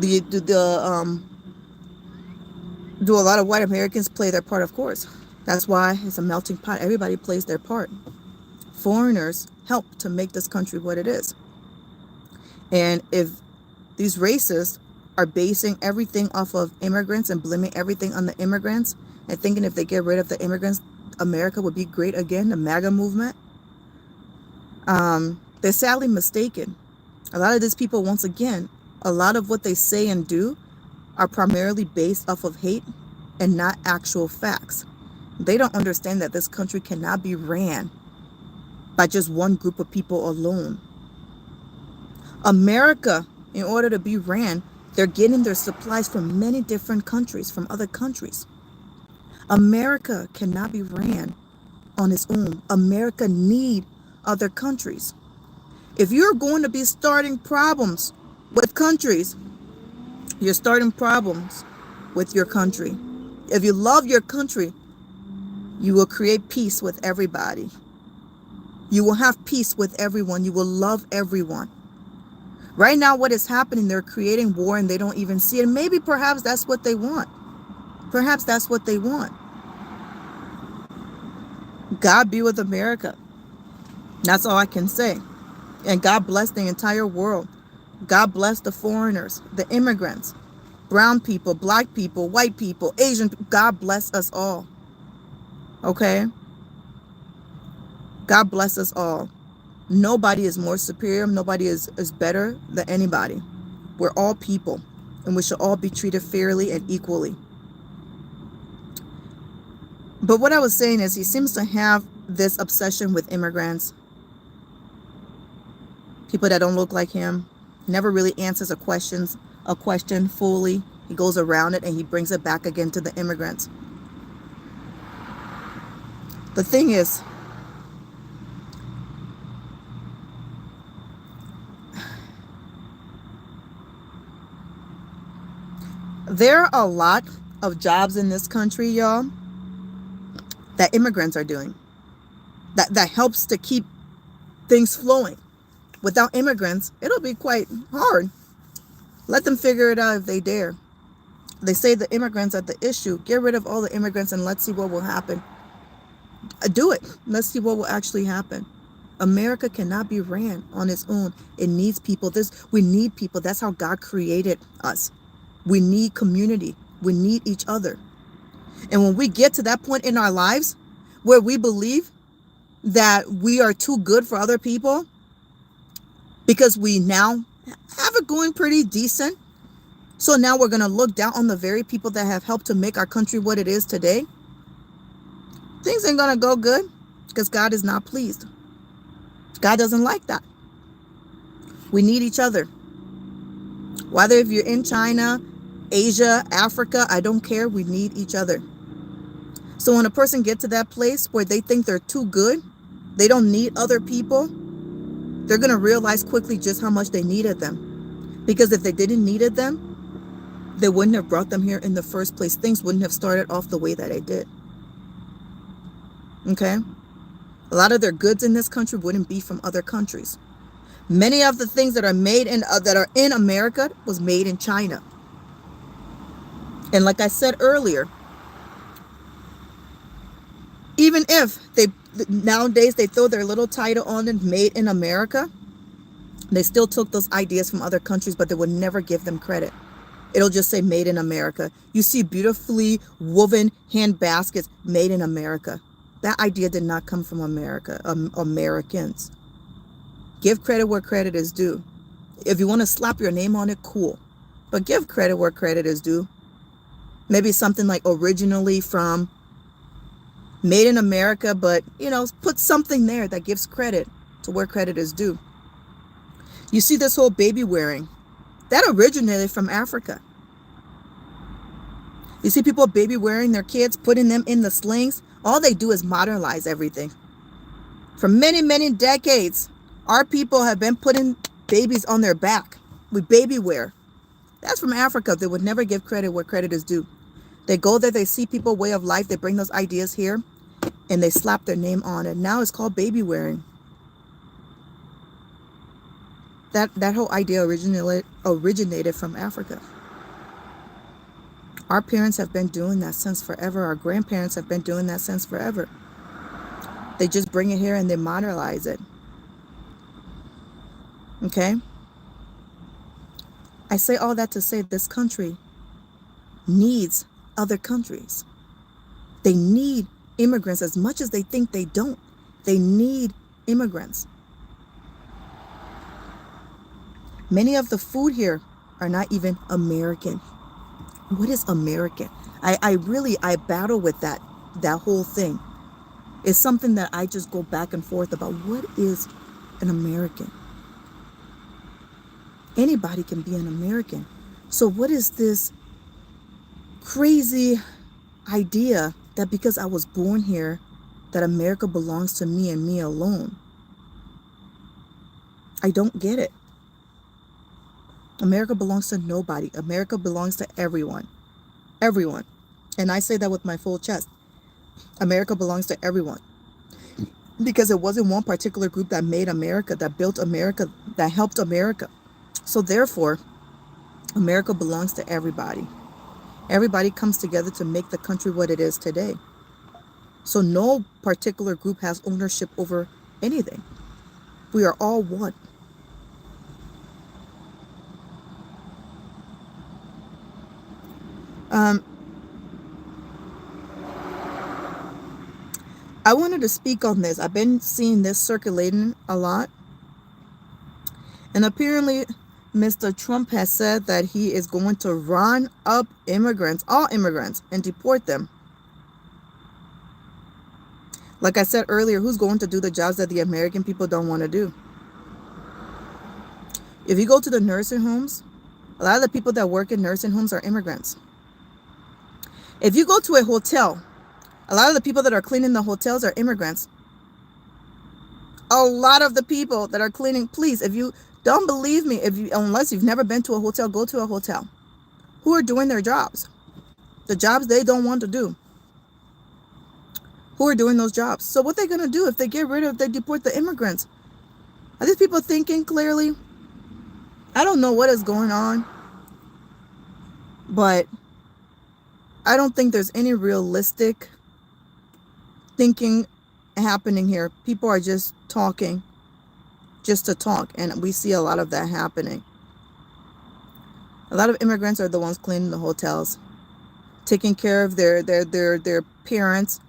a lot of white Americans play their part? Of course. That's why it's a melting pot. Everybody plays their part. Foreigners help to make this country what it is. And if these racists are basing everything off of immigrants and blaming everything on the immigrants and thinking if they get rid of the immigrants, America would be great again, the MAGA movement, they're sadly mistaken. A lot of these people, once again, a lot of what they say and do are primarily based off of hate and not actual facts. They don't understand that this country cannot be ran by just one group of people alone. America, in order to be ran, they're getting their supplies from many different countries, from other countries. America cannot be ran on its own. America need other countries. If you're going to be starting problems with countries, you're starting problems with your country. If you love your country, you will create peace with everybody. You will have peace with everyone. You will love everyone. Right now, what is happening, they're creating war and they don't even see it. Maybe perhaps that's what they want. Perhaps that's what they want. God be with America. That's all I can say. And God bless the entire world. God bless the foreigners, the immigrants, brown people, black people, white people, Asian. God bless us all. Okay? God bless us all. Nobody is more superior. Nobody is better than anybody. We're all people, and we should all be treated fairly and equally. But what I was saying is, he seems to have this obsession with immigrants, people that don't look like him. Never really answers a question fully. He goes around it and he brings it back again to the immigrants. The thing is, there are a lot of jobs in this country, y'all, that immigrants are doing. That helps to keep things flowing. Without immigrants, it'll be quite hard. Let them figure it out if they dare. They say the immigrants are the issue. Get rid of all the immigrants and let's see what will happen. Do it. Let's see what will actually happen. America cannot be ran on its own. It needs people. We need people. That's how God created us. We need community. We need each other. And when we get to that point in our lives where we believe that we are too good for other people, because we now have it going pretty decent, so now we're going to look down on the very people that have helped to make our country what it is today, things ain't going to go good, because God is not pleased. God doesn't like that. We need each other. Whether if you're in China, Asia, Africa, I don't care. We need each other. So when a person gets to that place where they think they're too good, they don't need other people, they're going to realize quickly just how much they needed them. Because if they didn't needed them, they wouldn't have brought them here in the first place. Things wouldn't have started off the way that they did. Okay? A lot of their goods in this country wouldn't be from other countries. Many of the things that are made that are in America was made in China. And like I said earlier, even if nowadays they throw their little title on it, made in America, they still took those ideas from other countries, but they would never give them credit. It'll just say made in America. You see beautifully woven hand baskets made in America. That idea did not come from America, Americans. Give credit where credit is due. If you want to slap your name on it, cool. But give credit where credit is due. Maybe something like originally from made in America, but, put something there that gives credit to where credit is due. You see this whole baby wearing, that originated from Africa. You see people baby wearing their kids, putting them in the slings. All they do is modernize everything. For many, many decades, our people have been putting babies on their back with baby wear. That's from Africa. They would never give credit where credit is due. They go there, they see people way of life, they bring those ideas here, and they slap their name on it. Now it's called baby wearing. That whole idea originated from Africa. Our parents have been doing that since forever. Our grandparents have been doing that since forever. They just bring it here and they modernize it. Okay? I say all that to say this country needs other countries. They need immigrants as much as they think they don't. They need immigrants. Many of the food here are not even American. What is American? I battle with that whole thing. It's something that I just go back and forth about. What is an American? Anybody can be an American. So what is this crazy idea that because I was born here, that America belongs to me and me alone? I don't get it. America belongs to nobody. America belongs to everyone. Everyone. And I say that with my full chest. America belongs to everyone. Because it wasn't one particular group that made America, that built America, that helped America. So therefore, America belongs to everybody. Everybody comes together to make the country what it is today. So no particular group has ownership over anything. We are all one. I wanted to speak on this. I've been seeing this circulating a lot. And apparently, Mr. Trump has said that he is going to round up immigrants, all immigrants, and deport them. Like I said earlier, who's going to do the jobs that the American people don't want to do? If you go to the nursing homes, a lot of the people that work in nursing homes are immigrants. If you go to a hotel, a lot of the people that are cleaning the hotels are immigrants. A lot of the people that are cleaning, please, if you don't believe me, unless you've never been to a hotel, go to a hotel. Who are doing their jobs? The jobs they don't want to do. Who are doing those jobs? So what they're going to do if they deport the immigrants? Are these people thinking clearly? I don't know what is going on, but I don't think there's any realistic thinking happening here. People are just talking just to talk, and we see a lot of that happening. A lot of immigrants are the ones cleaning the hotels, taking care of their parents,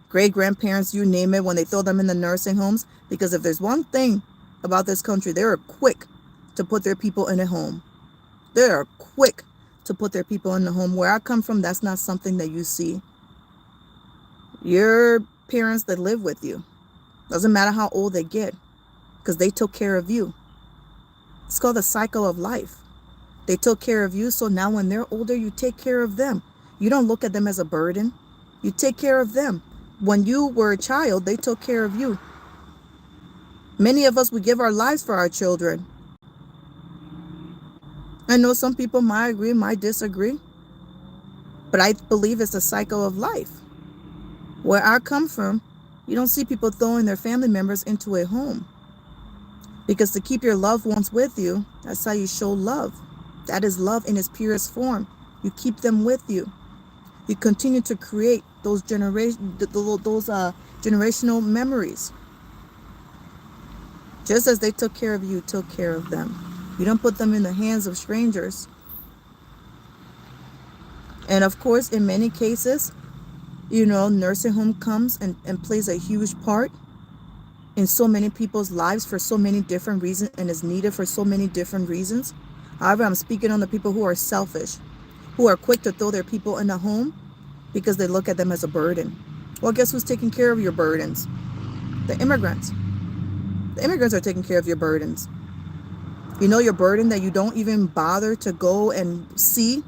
great-grandparents, you name it, when they throw them in the nursing homes. Because if there's one thing about this country, they are quick to put their people in a home. They are quick to put their people in the home. Where I come from, that's not something that you see. Your parents that live with you, doesn't matter how old they get, because they took care of you. It's called the cycle of life. They took care of you, so now when they're older, you take care of them. You don't look at them as a burden. You take care of them. When you were a child, they took care of you. Many of us, we give our lives for our children. I know some people might agree, might disagree, but I believe it's a cycle of life. Where I come from, you don't see people throwing their family members into a home. Because to keep your loved ones with you, that's how you show love. That is love in its purest form. You keep them with you. You continue to create those generational memories. Just as they took care of you, took care of them. You don't put them in the hands of strangers. And of course, in many cases, nursing home comes and plays a huge part in so many people's lives for so many different reasons, and is needed for so many different reasons. However, I'm speaking on the people who are selfish, who are quick to throw their people in a home because they look at them as a burden. Well, guess who's taking care of your burdens? The immigrants. The immigrants are taking care of your burdens. Your burden that you don't even bother to go and see,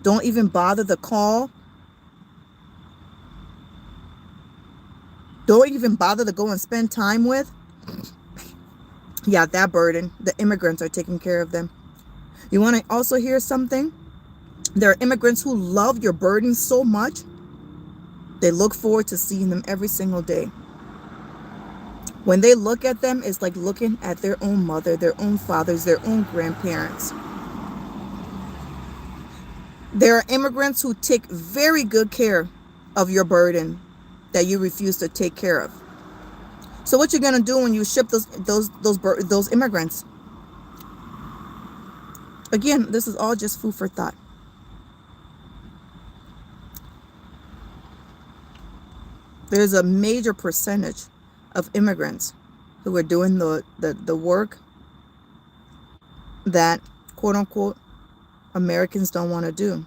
don't even bother to call, don't even bother to go and spend time with. Yeah, that burden, the immigrants are taking care of them. You want to also hear something? There are immigrants who love your burden so much, they look forward to seeing them every single day. When they look at them, it's like looking at their own mother, their own fathers, their own grandparents. There are immigrants who take very good care of your burden that you refuse to take care of. So what you're gonna do when you ship those immigrants? Again, this is all just food for thought. There's a major percentage of immigrants who are doing the work that, quote unquote, Americans don't want to do.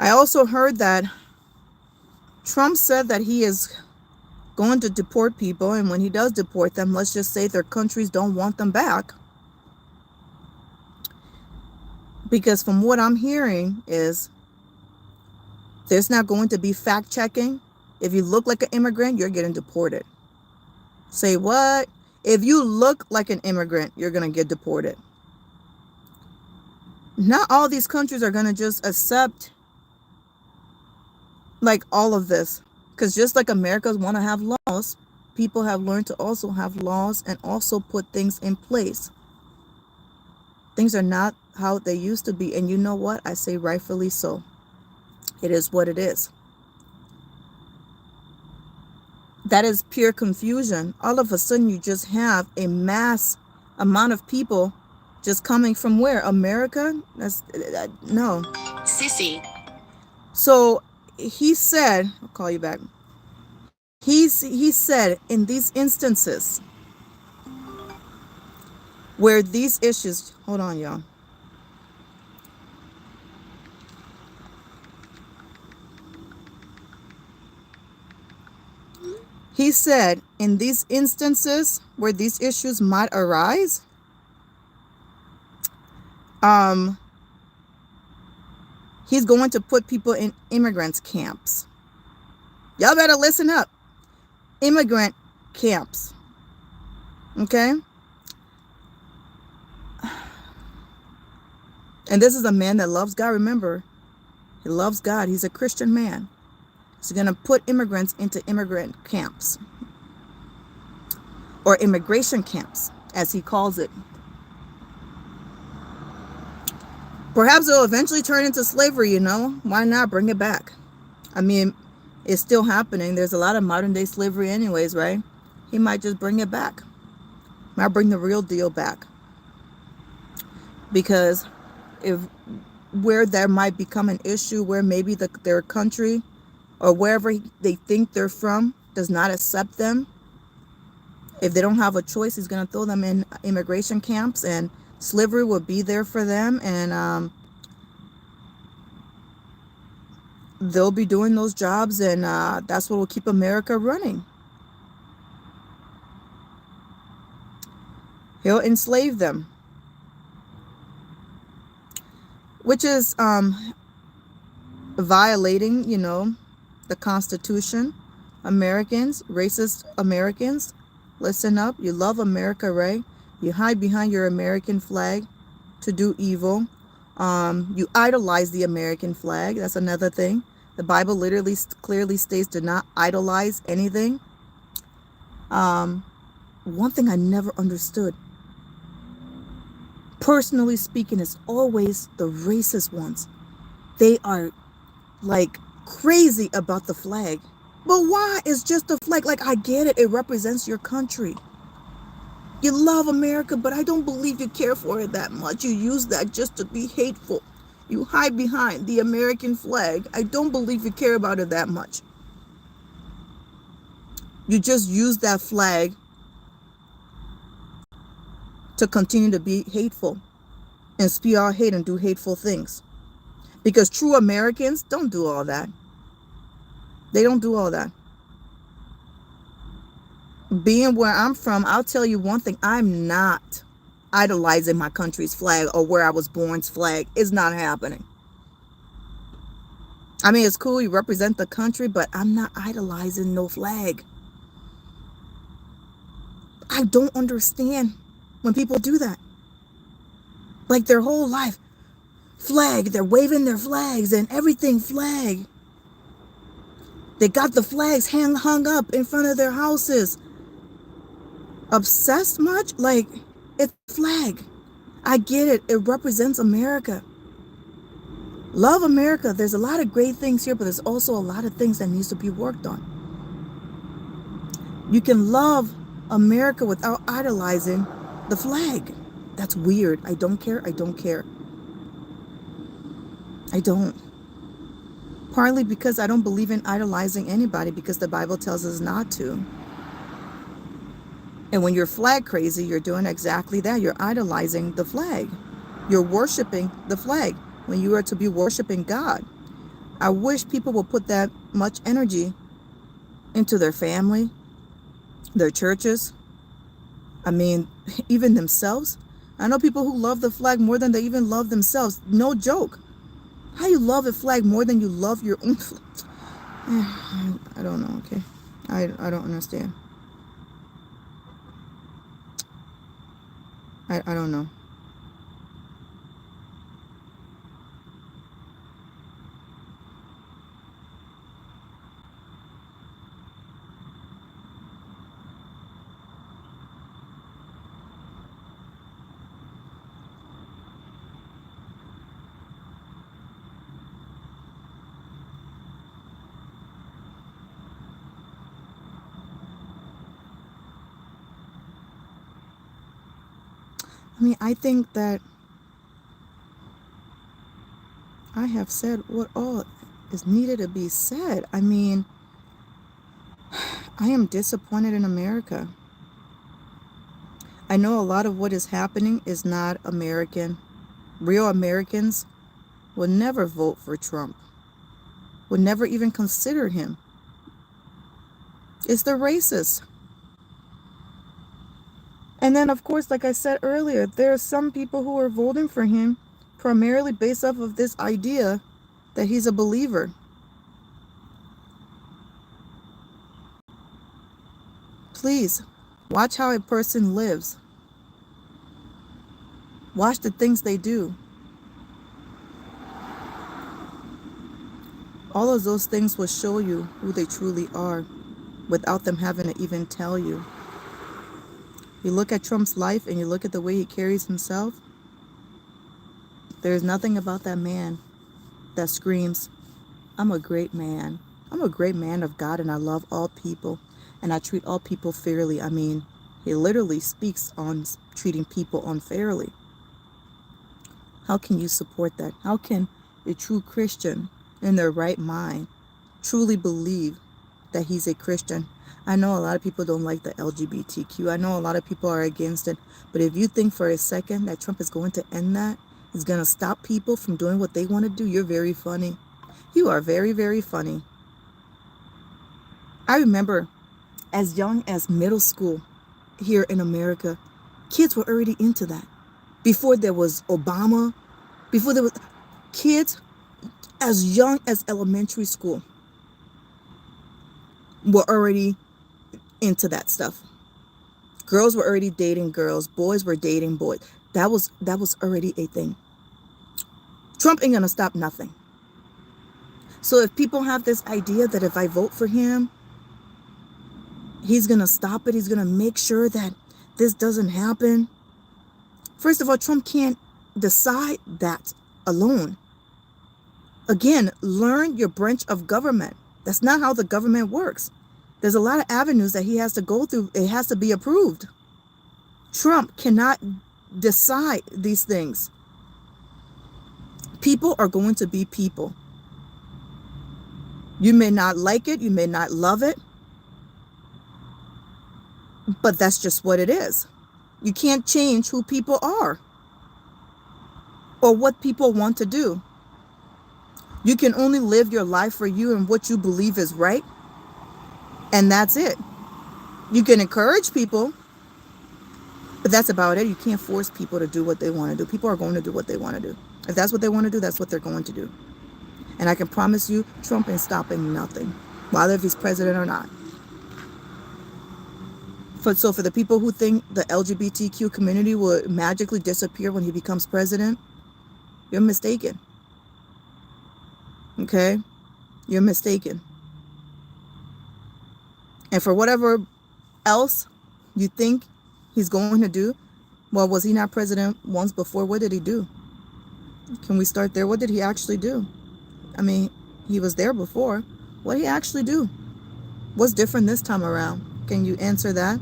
I also heard that Trump said that he is going to deport people, and when he does deport them, let's just say their countries don't want them back. Because from what I'm hearing is there's not going to be fact checking. If you look like an immigrant, you're getting deported. Say what? If you look like an immigrant, you're going to get deported. Not all these countries are going to just accept like all of this. Because just like Americans want to have laws, people have learned to also have laws and also put things in place. Things are not how they used to be. And you know what? I say rightfully so. It is what it is. That is pure confusion. All of a sudden, you just have a mass amount of people just coming from where? America? That's no. Sissy. So he said, I'll call you back. He said in these instances where these issues, hold on, y'all. He said in these instances where these issues might arise, he's going to put people in immigrants camps. Y'all better listen up. Immigrant camps. Okay? And this is a man that loves God. Remember, he loves God. He's a Christian man. He's going to put immigrants into immigrant camps. Or immigration camps, as he calls it. Perhaps it'll eventually turn into slavery, you know. Why not bring it back? I mean, it's still happening. There's a lot of modern day slavery anyways, right? He might just bring it back. Might bring the real deal back. Because if where there might become an issue where maybe their country or wherever they think they're from does not accept them, if they don't have a choice, he's going to throw them in immigration camps, and slavery will be there for them, and they'll be doing those jobs, and that's what will keep America running. He'll enslave them, which is violating, you know, the Constitution. Americans, racist Americans, listen up. You love America, right? You hide behind your American flag to do evil. You idolize the American flag. That's another thing. The Bible literally clearly states to not idolize anything. One thing I never understood, personally speaking, is always the racist ones. They are like crazy about the flag. But why? It's just a flag. Like, I get it. It represents your country. You love America, but I don't believe you care for it that much. You use that just to be hateful. You hide behind the American flag. I don't believe you care about it that much. You just use that flag to continue to be hateful and spew out hate and do hateful things. Because true Americans don't do all that. They don't do all that. Being where I'm from, I'll tell you one thing. I'm not idolizing my country's flag or where I was born's flag. It's not happening. I mean, it's cool. You represent the country, but I'm not idolizing no flag. I don't understand when people do that. Like their whole life, flag. They're waving their flags and everything flag. They got the flags hung up in front of their houses. Obsessed much? Like, it's a flag. I get it. It represents America. Love America. There's a lot of great things here, but there's also a lot of things that needs to be worked on. You can love America without idolizing the flag. That's weird. I don't care. I don't care. I don't. Partly because I don't believe in idolizing anybody, because the Bible tells us not to. And when you're flag crazy, you're doing exactly that. You're idolizing the flag. You're worshiping the flag when you are to be worshiping God. I wish people would put that much energy into their family, their churches. I mean, even themselves. I know people who love the flag more than they even love themselves. No joke. How you love a flag more than you love your own flag? I don't know, okay? I don't understand. I don't know. I mean, I think that I have said what all is needed to be said. I mean, I am disappointed in America. I know a lot of what is happening is not American. Real Americans would never vote for Trump, would never even consider him. It's the racists. And then, of course, like I said earlier, there are some people who are voting for him primarily based off of this idea that he's a believer. Please, watch how a person lives. Watch the things they do. All of those things will show you who they truly are without them having to even tell you. You look at Trump's life and you look at the way he carries himself, there's nothing about that man that screams, I'm a great man. I'm a great man of God and I love all people and I treat all people fairly. I mean, he literally speaks on treating people unfairly. How can you support that? How can a true Christian in their right mind truly believe that he's a Christian? I know a lot of people don't like the LGBTQ. I know a lot of people are against it. But if you think for a second that Trump is going to end that, is going to stop people from doing what they want to do, you're very funny. You are very, very funny. I remember as young as middle school here in America, kids were already into that. Before there was Obama, before there was kids as young as elementary school were already into that stuff. Girls were already dating girls, boys were dating boys. That was already a thing. Trump ain't gonna stop nothing. So if people have this idea that if I vote for him, he's gonna stop it, he's gonna make sure that this doesn't happen. First of all, Trump can't decide that alone. Again, learn your branch of government. That's not how the government works. There's a lot of avenues that he has to go through. It has to be approved. Trump cannot decide these things. People are going to be people. You may not like it, you may not love it, but that's just what it is. You can't change who people are or what people want to do. You can only live your life for you and what you believe is right, and that's it. You can encourage people, but that's about it. You can't force people to do what they want to do. People are going to do what they want to do. If that's what they want to do, that's what they're going to do. And I can promise you, Trump ain't stopping nothing, whether if he's president or not. So for the people who think the LGBTQ community will magically disappear when he becomes president, you're mistaken. Okay? You're mistaken. And for whatever else you think he's going to do, well, was he not president once before? What did he do? Can we start there? What did he actually do? I mean, he was there before. What did he actually do? What's different this time around? Can you answer that?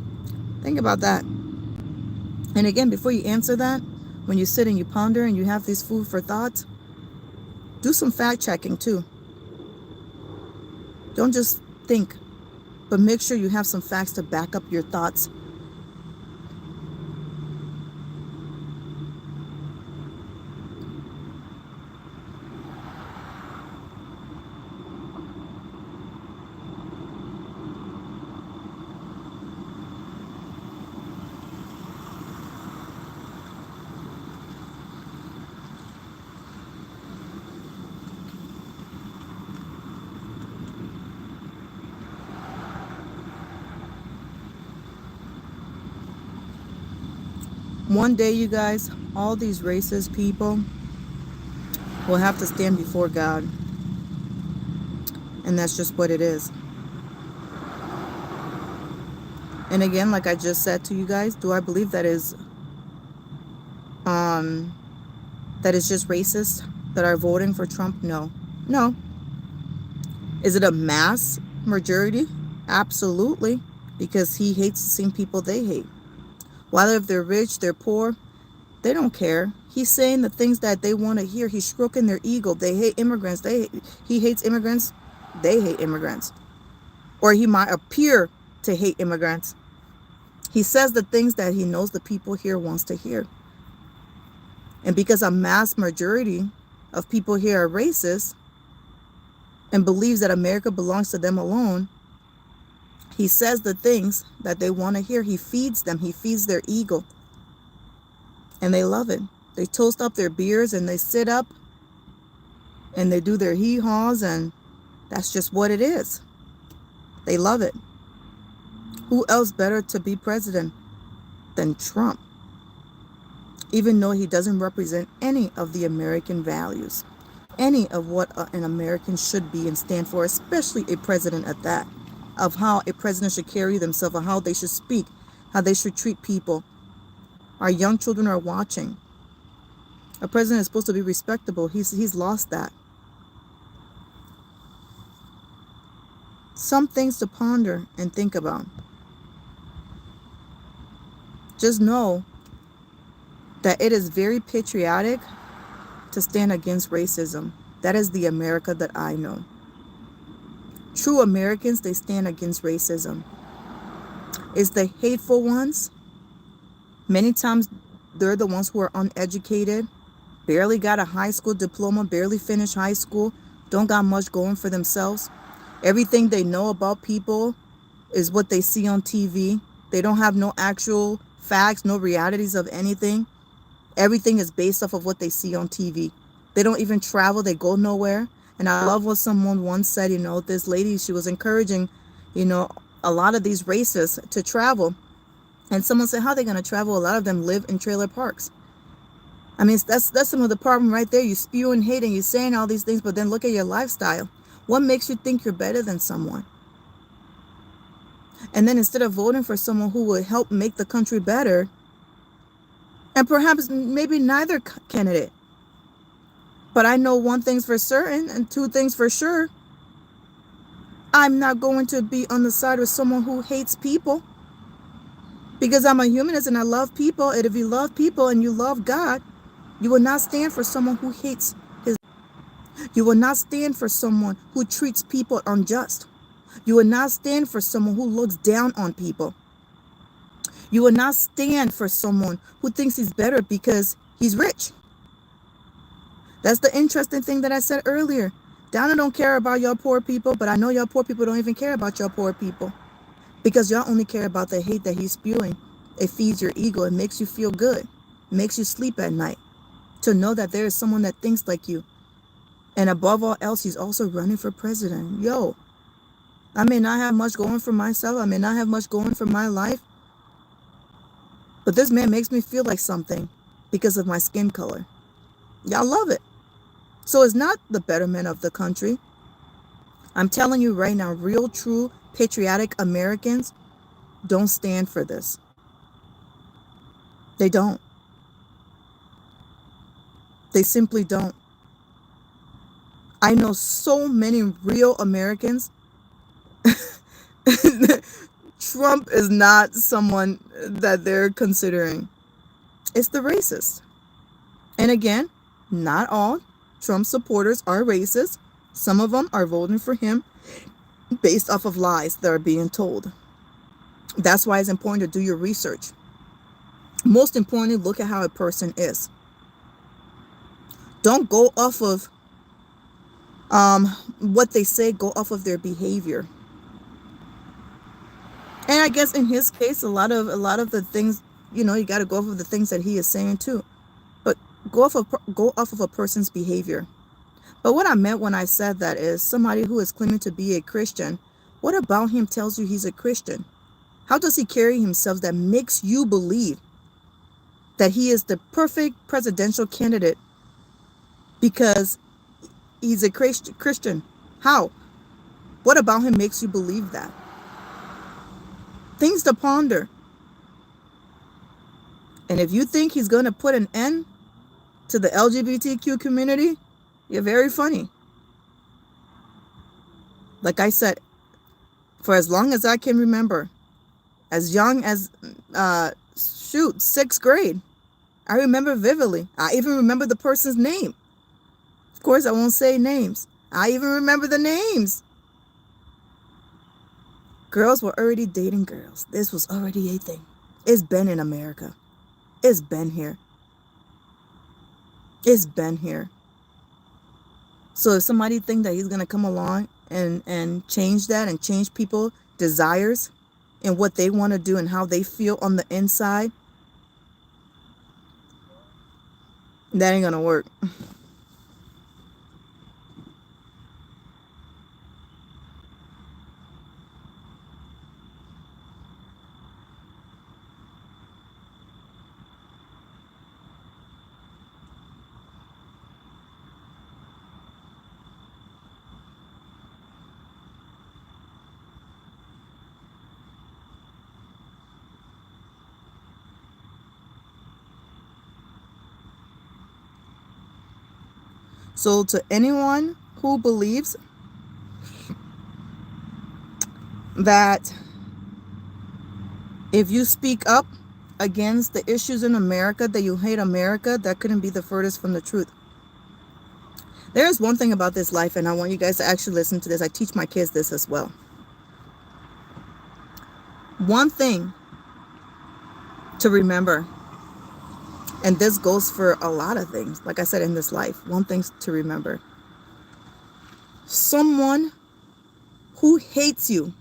Think about that. And again, before you answer that, when you sit and you ponder and you have these food for thoughts, do some fact checking too. Don't just think, but make sure you have some facts to back up your thoughts. One day, you guys, all these racist people will have to stand before God. And that's just what it is. And again, like I just said to you guys, do I believe that is just racist that are voting for Trump? No. No. Is it a mass majority? Absolutely. Because he hates the same people they hate. Whether if they're rich, they're poor, they don't care. He's saying the things that they want to hear. He's stroking their ego. They hate immigrants. He hates immigrants. They hate immigrants. Or he might appear to hate immigrants. He says the things that he knows the people here wants to hear. And because a mass majority of people here are racist and believes that America belongs to them alone, he says the things that they want to hear. He feeds them. He feeds their ego. And they love it. They toast up their beers and they sit up and they do their hee-haws, and that's just what it is. They love it. Who else better to be president than Trump? Even though he doesn't represent any of the American values, any of what an American should be and stand for, especially a president at that, of how a president should carry themselves, of how they should speak, how they should treat people. Our young children are watching. A president is supposed to be respectable. He's lost that. Some things to ponder and think about. Just know that it is very patriotic to stand against racism. That is the America that I know. True Americans, they stand against racism. It's the hateful ones. Many times they're the ones who are uneducated, barely got a high school diploma, barely finished high school, don't got much going for themselves. Everything they know about people is what they see on TV. They don't have no actual facts, no realities of anything. Everything is based off of what they see on TV. They don't even travel. They go nowhere. And I love what someone once said, this lady, she was encouraging, a lot of these racists to travel. And someone said, how are they going to travel? A lot of them live in trailer parks. I mean, that's some of the problem right there. You spewing hate and you're saying all these things, but then look at your lifestyle. What makes you think you're better than someone? And then instead of voting for someone who would help make the country better, and perhaps maybe neither candidate, but I know one thing's for certain and two things for sure. I'm not going to be on the side of someone who hates people, because I'm a humanist and I love people. And if you love people and you love God, you will not stand for someone who hates his. You will not stand for someone who treats people unjust. You will not stand for someone who looks down on people. You will not stand for someone who thinks he's better because he's rich. That's the interesting thing that I said earlier. Donna don't care about y'all poor people, but I know y'all poor people don't even care about y'all poor people, because y'all only care about the hate that he's spewing. It feeds your ego. It makes you feel good. It makes you sleep at night to know that there is someone that thinks like you. And above all else, he's also running for president. Yo, I may not have much going for myself. I may not have much going for my life. But this man makes me feel like something because of my skin color. Y'all love it. So it's not the betterment of the country. I'm telling you right now, real, true, patriotic Americans don't stand for this. They don't. They simply don't. I know so many real Americans. Trump is not someone that they're considering. It's the racist. And again, not all Trump supporters are racist. Some of them are voting for him based off of lies that are being told. That's why it's important to do your research. Most importantly, look at how a person is. Don't go off of what they say, go off of their behavior. And I guess in his case, a lot of the things, you got to go off of the things that he is saying too. But go off of a person's behavior. But what I meant when I said that is somebody who is claiming to be a Christian, what about him tells you he's a Christian? How does he carry himself that makes you believe that he is the perfect presidential candidate because he's a Christian. How? What about him makes you believe that? Things to ponder. And if you think he's going to put an end to the LGBTQ community, you're very funny. Like I said, for as long as I can remember, as young as, 6th grade, I remember vividly. I even remember the person's name. Of course, I won't say names. I even remember the names. Girls were already dating girls. This was already a thing. It's been in America. It's been here. It's been here. So if somebody think that he's going to come along and change that and change people's desires and what they want to do and how they feel on the inside, that ain't going to work. So to anyone who believes that if you speak up against the issues in America, that you hate America, that couldn't be the furthest from the truth. There is one thing about this life, and I want you guys to actually listen to this. I teach my kids this as well. One thing to remember, and this goes for a lot of things, like I said, in this life, one thing to remember. Someone who hates you